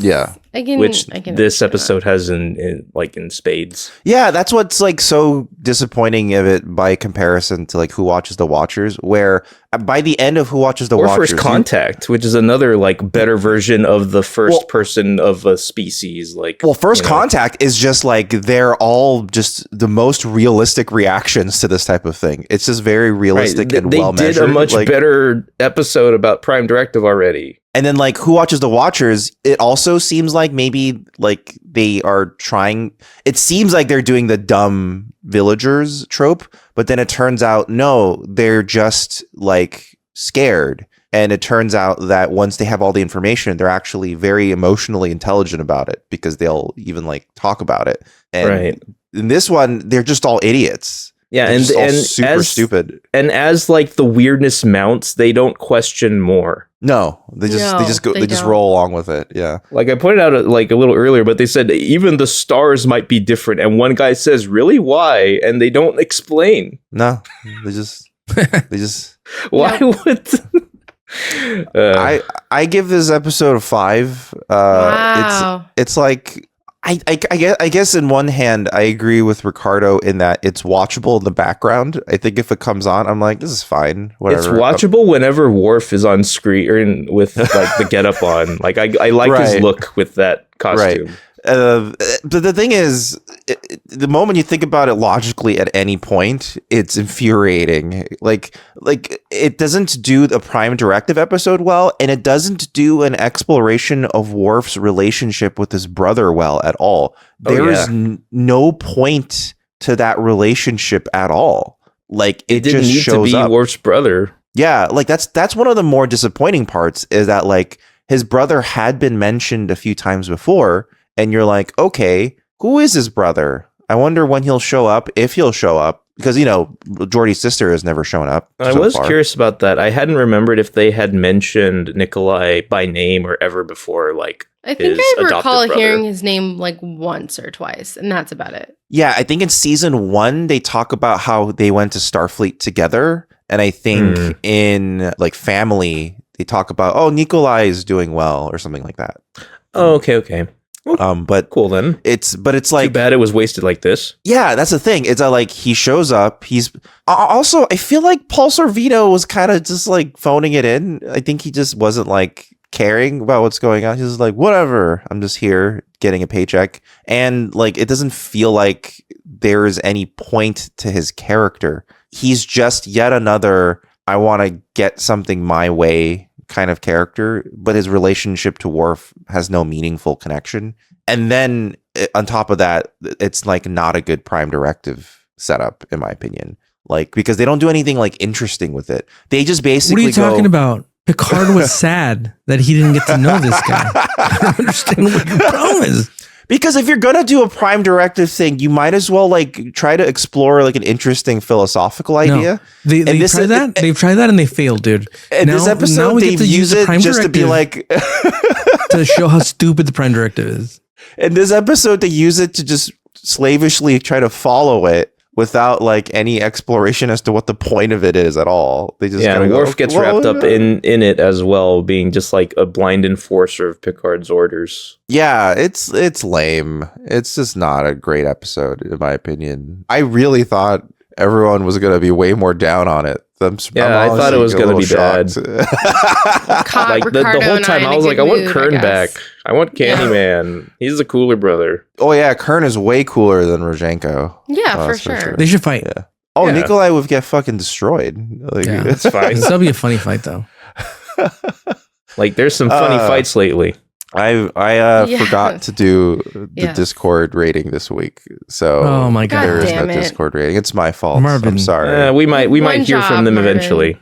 Which this episode has in spades. Yeah, that's what's like so disappointing of it by comparison to like Who Watches the Watchers, where by the end of Who Watches the Watchers, First Contact, which is another like better version of the first person of a species. First Contact is just like they're all just the most realistic reactions to this type of thing. It's just very realistic and well measured. They did a much better episode about Prime Directive already. And then like Who Watches the Watchers, it also seems like maybe like they are trying, it seems like they're doing the dumb villagers trope, but then it turns out, no, they're just like scared. And it turns out that once they have all the information, they're actually very emotionally intelligent about it because they'll even like talk about it. And in this one, they're just all idiots. Yeah, and super stupid. And as like the weirdness mounts, they don't question more. No, they just roll along with it. Yeah. Like I pointed out like a little earlier, but they said even the stars might be different. And one guy says, "Really? Why?" And they don't explain. No, they just They just why would I give this episode a 5. Wow. It's like I guess in one hand I agree with Ricardo in that it's watchable in the background. I think if it comes on, I'm like, this is fine. Whatever. It's watchable whenever Worf is on screen with like the getup on. Like I like his look with that costume. Right. But the thing is, the moment you think about it logically at any point, it's infuriating. Like it doesn't do a Prime Directive episode well, and it doesn't do an exploration of Worf's relationship with his brother well at all. There is no point to that relationship at all. Like it didn't just need shows to be up. Worf's brother. Yeah, like that's one of the more disappointing parts is that like his brother had been mentioned a few times before. And you're like, okay, who is his brother? I wonder when he'll show up, if he'll show up. Because, Geordi's sister has never shown up. I was curious about that. I hadn't remembered if they had mentioned Nikolai by name or ever before, like, I think I recall hearing his name like once or twice, and that's about it. Yeah, I think in season 1, they talk about how they went to Starfleet together. And I think in, like, Family, they talk about, oh, Nikolai is doing well or something like that. Oh, okay. But cool then. It's like too bad it was wasted like this. Yeah, that's the thing. It's like he shows up. He's also. I feel like Paul Sorvino was kind of just like phoning it in. I think he just wasn't like caring about what's going on. He's like, whatever. I'm just here getting a paycheck, and like it doesn't feel like there is any point to his character. He's just yet another. I want to get something my way kind of character, but his relationship to Worf has no meaningful connection. And then on top of that, it's like not a good Prime Directive setup, in my opinion. Like, because they don't do anything like interesting with it. They just basically What are you talking about? Picard was sad that he didn't get to know this guy. I don't understand what your problem is. Because if you're gonna do a Prime Directive thing, you might as well like try to explore like an interesting philosophical idea. No, they've tried that. They've tried that and they failed, dude. In this episode, they've used it just to be like to show how stupid the Prime Directive is. In this episode, they use it to just slavishly try to follow it without like any exploration as to what the point of it is at all. They just Worf gets wrapped up in it as well, being just like a blind enforcer of Picard's orders. Yeah, it's lame. It's just not a great episode, in my opinion. I really thought everyone was going to be way more down on it. I thought it was going to be bad. Like the whole time, I was like, I want Kern back. I want Candyman. He's the cooler brother. Oh yeah, Kern is way cooler than Rojenko. Yeah, for sure. They should fight. Yeah. Oh, Nikolai would get fucking destroyed. Like, it's fine. That'll be a funny fight, though. Like, there's some funny fights lately. I forgot to do the Discord rating this week, so oh my god, there is no Discord rating. It's my fault. Marvin. I'm sorry. We might hear from them Marvin. Eventually.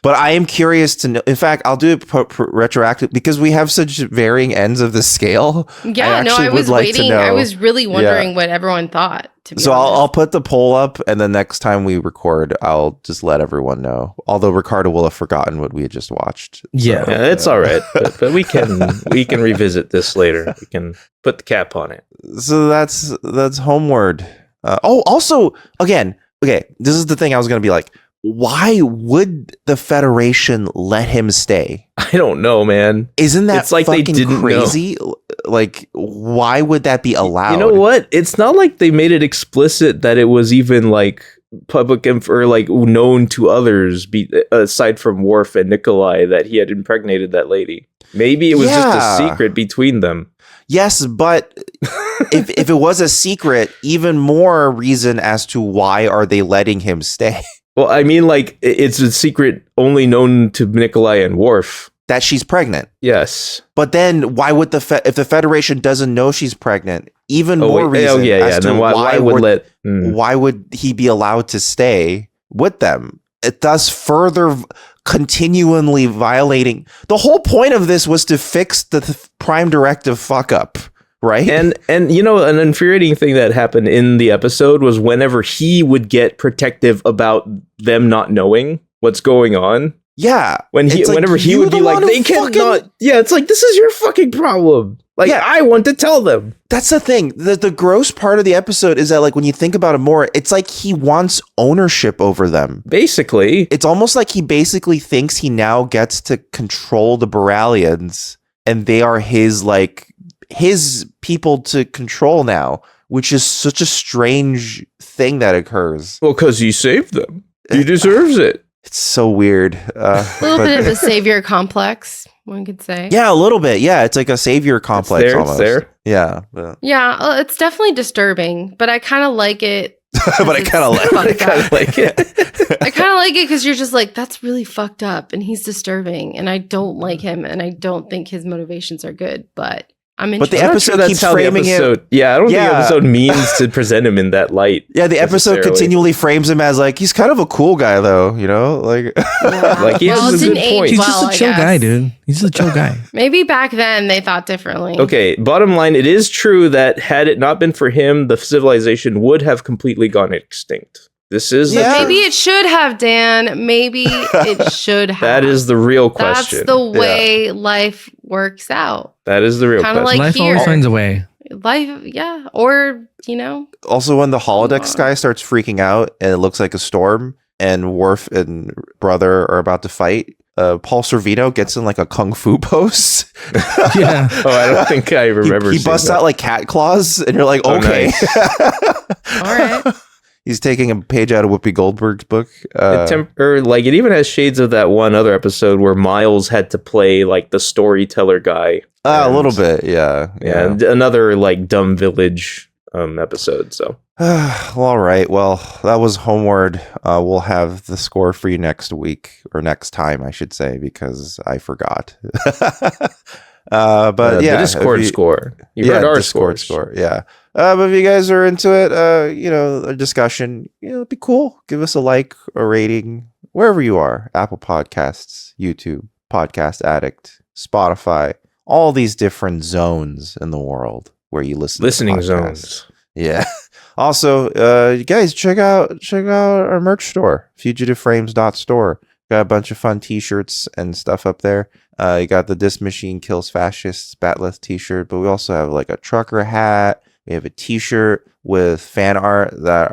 But I am curious to know. In fact, I'll do it retroactive because we have such varying ends of the scale. Yeah, I was waiting. I was really wondering what everyone thought. So I'll put the poll up, and then next time we record, I'll just let everyone know. Although Ricardo will have forgotten what we had just watched. Yeah, so, it's all right. But we can revisit this later. We can put the cap on it. So that's Homeward. Also, again, okay, this is the thing I was going to be like, why would the Federation let him stay? I don't know, man. Isn't that it's like fucking they didn't crazy? Know. Like, why would that be allowed? You know what? It's not like they made it explicit that it was even like public or like known to others, aside from Worf and Nikolai, that he had impregnated that lady. Maybe it was just a secret between them. Yes, but if it was a secret, even more reason as to why are they letting him stay. Well, I mean, like, it's a secret only known to Nikolai and Worf. That she's pregnant. Yes. But then why would if the Federation doesn't know she's pregnant, even more reason as to then why would he be allowed to stay with them? It does further continually violating. The whole point of this was to fix the Prime Directive fuck up. Right. And you know, an infuriating thing that happened in the episode was whenever he would get protective about them not knowing what's going on. Yeah. Whenever he would be like, they cannot. Yeah, it's like, this is your fucking problem. Like, I want to tell them. That's the thing. The gross part of the episode is that, like, when you think about it more, it's like he wants ownership over them. Basically. It's almost like he basically thinks he now gets to control the Boralians, and they are his people to control now, which is such a strange thing that occurs. Well, because he saved them. He deserves it. It's so weird. A little bit of a savior complex, one could say. Yeah, a little bit. Yeah, it's like a savior complex almost. Yeah. Yeah, it's definitely disturbing, but I kind of like it. But I kind of like it. I kind of like it because you're just like, that's really fucked up, and he's disturbing, and I don't like him, and I don't think his motivations are good, but I'm interested. But the episode keeps framing him. Yeah, I don't think the episode means to present him in that light. Yeah, the episode continually frames him as like, he's kind of a cool guy, though, you know? Like, like he has a good point. He's just a chill guy, dude. He's a chill guy. Maybe back then they thought differently. Okay, bottom line, it is true that had it not been for him, the civilization would have completely gone extinct. This is maybe it should have, Dan. Maybe it should have. That is the real question. That's the way life works out. That is the real question. Like life always finds a way. Life, yeah. Or, you know. Also, when the holodeck sky starts freaking out and it looks like a storm and Worf and brother are about to fight, Paul Sorvino gets in like a kung fu pose. Yeah. Oh, I don't think I remember. He busts out like cat claws and you're like, okay. Nice. All right. He's taking a page out of Whoopi Goldberg's book. It even has shades of that one other episode where Miles had to play like the storyteller guy. A little bit, yeah. And another like dumb village episode. So, well, all right. Well, that was Homeward. We'll have the score for you next week, or next time, I should say, because I forgot. But the Discord score. You heard our Discord score. Yeah. But if you guys are into it, a discussion, it'd be cool. Give us a like, a rating, wherever you are. Apple Podcasts, YouTube, Podcast Addict, Spotify, all these different zones in the world where you listen. Listening to zones. Yeah. Also, you guys check out our merch store, fugitiveframes.store. Got a bunch of fun t-shirts and stuff up there. You got the This Machine Kills Fascists Batleth t-shirt, but we also have like a trucker hat. We have a t-shirt with fan art that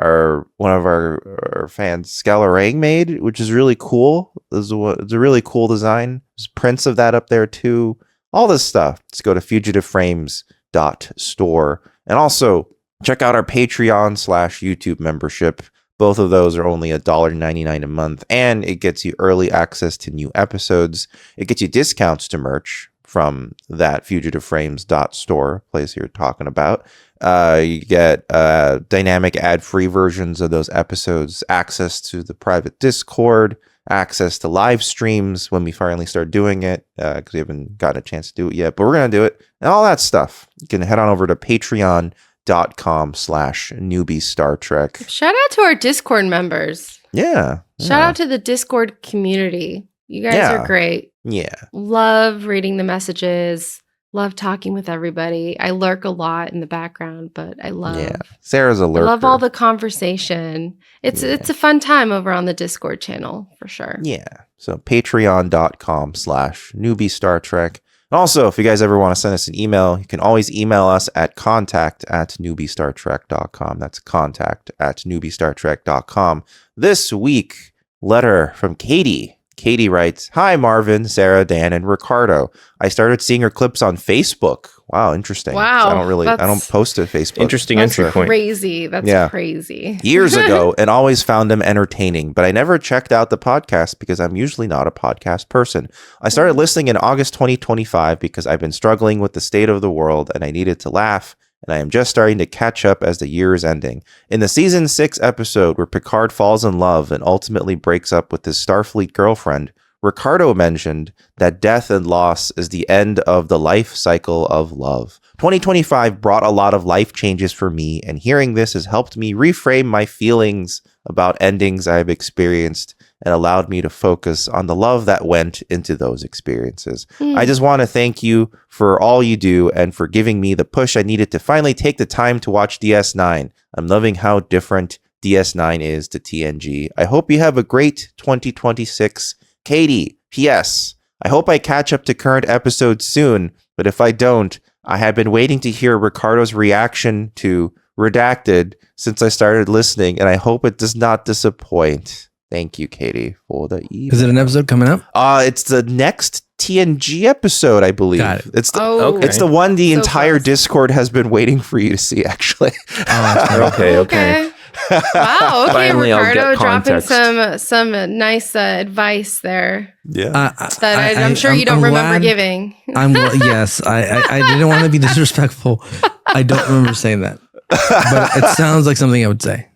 one of our fans, Scalarang, made, which is really cool. It's a really cool design. There's prints of that up there too. All this stuff. Just go to fugitiveframes.store. And also check out our Patreon/YouTube membership. Both of those are only $1.99 a month, and it gets you early access to new episodes. It gets you discounts to merch from that fugitiveframes.store place you're talking about. You get dynamic ad-free versions of those episodes, access to the private Discord, access to live streams when we finally start doing it, because we haven't gotten a chance to do it yet, but we're going to do it, and all that stuff. You can head on over to patreon.com/newbie Star Trek. Shout out to our Discord members. Yeah. Shout out to the Discord community. You guys are great. Yeah. Love reading the messages. Love talking with everybody. I lurk a lot in the background, but I love. Yeah. Sarah's a lurker. I love all the conversation. It's a fun time over on the Discord channel for sure. Yeah. So patreon.com/newbie Star Trek. Also, if you guys ever want to send us an email, you can always email us at contact@newbiestartrek.com. That's contact@newbiestartrek.com. This week, letter from Katie. Katie writes, "Hi, Marvin, Sarah, Dan, and Ricardo. I started seeing your clips on Facebook. Wow, interesting. Wow. I don't post to Facebook. Interesting entry point. Crazy. That's crazy. Years ago, and always found them entertaining, but I never checked out the podcast because I'm usually not a podcast person. I started listening in August 2025 because I've been struggling with the state of the world and I needed to laugh, and I am just starting to catch up as the year is ending. In the season 6 episode where Picard falls in love and ultimately breaks up with his Starfleet girlfriend, Ricardo mentioned that death and loss is the end of the life cycle of love. 2025 brought a lot of life changes for me, and hearing this has helped me reframe my feelings about endings I've experienced and allowed me to focus on the love that went into those experiences. I just want to thank you for all you do and for giving me the push I needed to finally take the time to watch DS9. I'm loving how different DS9 is to TNG. I hope you have a great 2026. Katie, P.S. I hope I catch up to current episodes soon, but if I don't, I had been waiting to hear Ricardo's reaction to Redacted since I started listening, and I hope it does not disappoint. Thank you, Katie, for the email. Is it an episode coming up? It's the next TNG episode, I believe. Got it. It's the one the entire Discord has been waiting for you to see, actually. Okay. Wow. Okay, Finally, Ricardo dropping context. some nice advice there. Yeah. That I'm sure you don't remember giving. Yes, I didn't want to be disrespectful. I don't remember saying that, but it sounds like something I would say.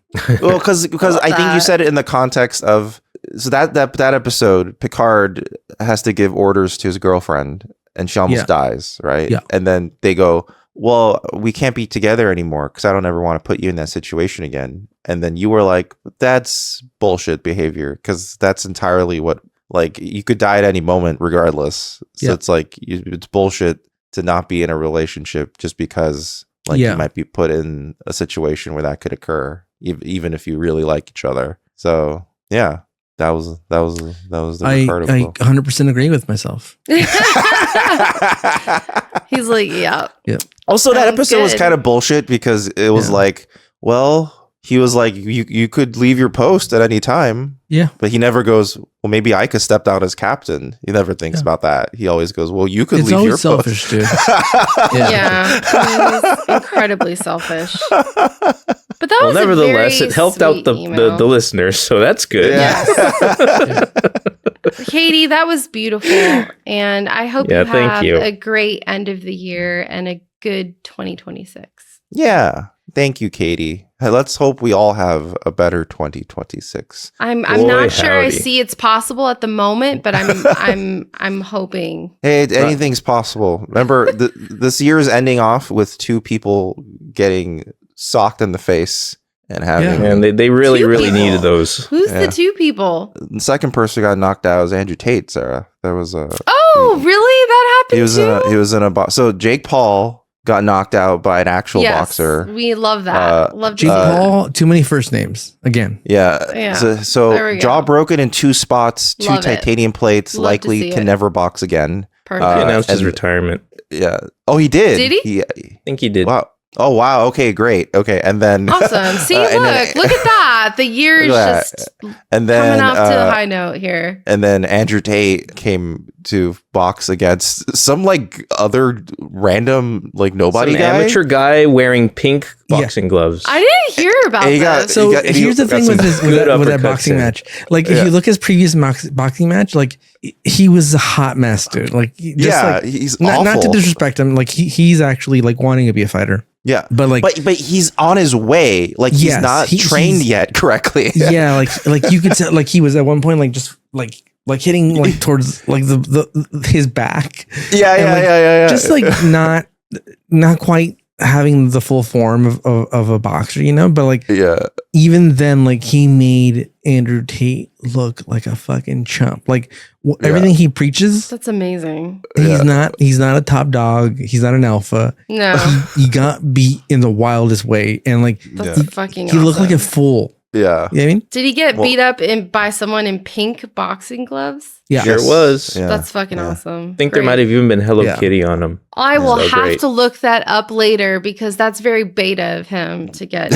Well, because I think you said it in the context of that episode, Picard has to give orders to his girlfriend, and she almost dies, right? Yeah. And then they go, well, we can't be together anymore because I don't ever want to put you in that situation again. And then you were like, that's bullshit behavior, because that's entirely what, like, you could die at any moment regardless. So it's like, it's bullshit to not be in a relationship just because, like, you might be put in a situation where that could occur, even if you really like each other. So yeah, that was the Ricardo quote. 100% agree with myself. He's like, yeah. Also, that episode was kind of bullshit because it was like, well, he was like, you could leave your post at any time. Yeah. But he never goes, well, maybe I could step down as captain. He never thinks about that. He always goes, well, you could leave your selfish, post. Dude. He's incredibly selfish. But that was nevertheless, it helped out the listeners, so that's good. Yeah. Katie, that was beautiful. And I hope you have a great end of the year and a good 2026. Yeah. Thank you, Katie. Let's hope we all have a better 2026. I'm not sure I see it's possible at the moment, but I'm hoping. Hey, anything's possible. Remember, this year is ending off with 2 people getting socked in the face and having. And they really needed those. Who's the 2 people? The second person got knocked out was Andrew Tate, Sarah. There was a. Oh, really? That happened He was in a box. So Jake Paul got knocked out by an actual boxer. We love that. Love Jake Paul, too many first names again. Yeah. So jaw broken in 2 spots, 2 titanium plates, likely can never box again. Perfect. He announced his retirement. Yeah. Oh, he did. Did he? I think he did. Wow. Oh, wow. Okay, great. Okay. And then. Awesome. See, look at that. The year is just and then, coming off to a high note here. And then Andrew Tate came to box against some like other random, like nobody guy. Amateur guy wearing pink boxing gloves. I didn't hear about this. Here's the thing with that boxing match. Like, if you look at his previous boxing match, like, he was a hot mess, dude. Like, he's awful. Not to disrespect him. Like, he's actually like wanting to be a fighter. Yeah, but he's on his way. Like, he's not trained yet correctly. Yeah, like you could tell, like, he was at one point like just like hitting like towards like the his back. Yeah. Just like not quite having the full form of a boxer, you know. But like, even then, like, he made Andrew Tate look like a fucking chump. Like, everything he preaches. That's amazing. He's not a top dog. He's not an alpha. No. He got beat in the wildest way, and like that's fucking. He looked like a fool. Yeah. You know what I mean? Did he get beat up by someone in pink boxing gloves? Yeah. Sure was. Yeah. That's fucking awesome. I think there might have even been Hello Kitty on him. I will have to look that up later because that's very beta of him to get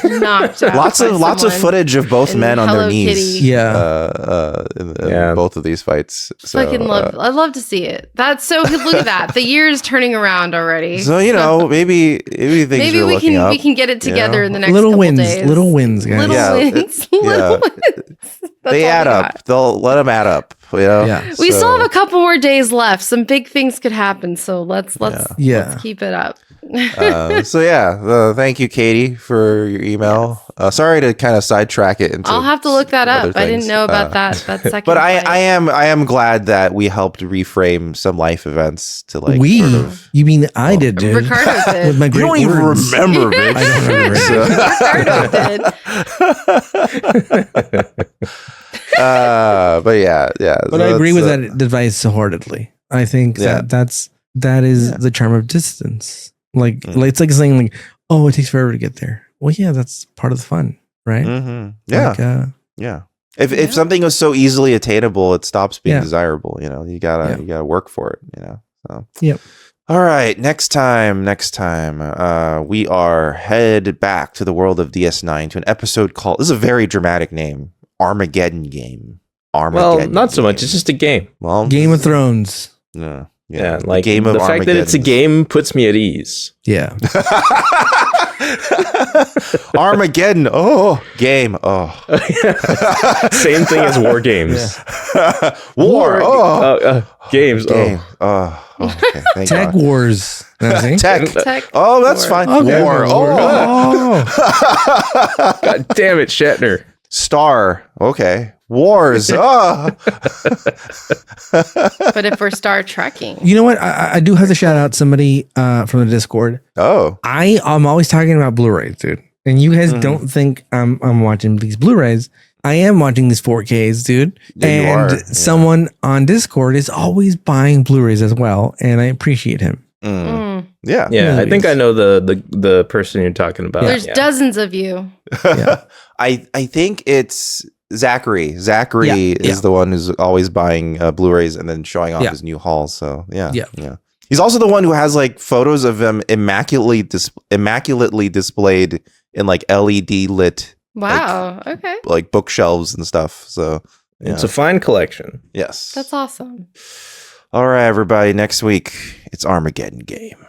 knocked out. Lots of footage of both men on their knees. Kitty. In both of these fights. So, Fucking love. I love to see it. That's so. Look at that. The year is turning around already. So maybe things are looking up. We can get it together in the next little couple wins. days. Little wins, guys. Little wins. They add up. They'll let them add up. We still have a couple more days left. Some big things could happen. So let's keep it up. Thank you, Katie, for your email. Sorry to kind of sidetrack it into. I'll have to look that up. I didn't know about that second. But I am glad that we helped reframe some life events to like. You mean I did, dude? Ricardo did. With my great you don't words. even remember, bitch. I don't remember. Ricardo did. But yeah. But I agree with that advice wholeheartedly. I think that is the charm of distance. Like it's like saying like, oh, it takes forever to get there. Well, yeah, that's part of the fun, right? Mm-hmm. Yeah, If something was so easily attainable, it stops being desirable. You know, you gotta work for it. You know. So. Yep. All right, next time, we are headed back to the world of DS9 to an episode called, this is a very dramatic name, Armageddon Game. Well, not so much. It's just a game. Well, Game of Thrones. Yeah, like game of the fact that it's a game puts me at ease. Yeah. Armageddon. Oh, game. Oh. Same thing as war games. Yeah. War. Oh. Games. Game. Oh. Okay. Thank Tech God. Wars. Tech. Oh, that's fine. Okay. War. Oh. God damn it, Shatner. Star. Okay. Wars. Oh. But if we're Star Trekking, You know what? I do have to shout out somebody from the Discord. Oh. I'm always talking about Blu-rays, dude. And you guys don't think I'm watching these Blu-rays. I am watching these 4Ks, dude. Yeah, and you are. Yeah. someone on Discord is always buying Blu-rays as well, and I appreciate him. Yeah. Yeah, I think I know the person you're talking about. there's dozens of you. Yeah. I think it's Zachary. Zachary is the one who's always buying Blu-rays and then showing off his new haul. So yeah. He's also the one who has like photos of him immaculately displayed in like LED lit. Wow. Okay. Like bookshelves and stuff. So yeah. It's a fine collection. Yes. That's awesome. All right, everybody. Next week it's Armageddon Game.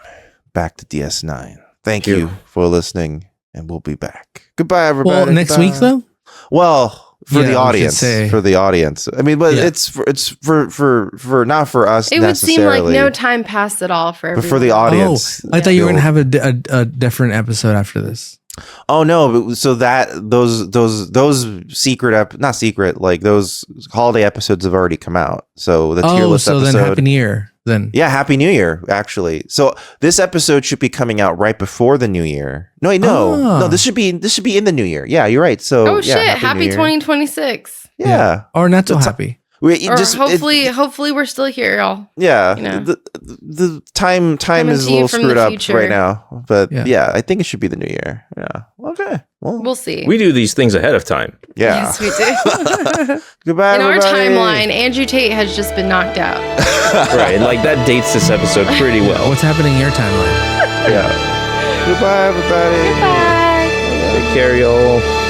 Back to DS9. Thank you for listening, and we'll be back. Goodbye, everybody. Well, next week though. Well, for the audience, say. for the audience. I mean, but it's for not for us. It would seem necessarily, like no time passed at all for but everyone. for the audience. I thought you were gonna have a different episode after this. Oh no! But so that those secret not secret, like those holiday episodes have already come out. So the tier list episode. Then Happy New Year. Then Happy New Year, actually. So this episode should be coming out right before the New Year. No, this should be in the New Year. Yeah, you're right. So shit! Happy 2026. Yeah. Or not so happy. Hopefully we're still here, y'all. Yeah, You know. the time Coming is a to you little from screwed the up future. right now, but Yeah. I think it should be the New Year. Yeah. Okay. Well, We'll see. We do these things ahead of time. yeah. Yes, we do. Goodbye, In our everybody. timeline, Andrew Tate has just been knocked out. Right. Like that dates this episode pretty well. What's happening in your timeline? Yeah. Goodbye, everybody. Bye. Take care, y'all.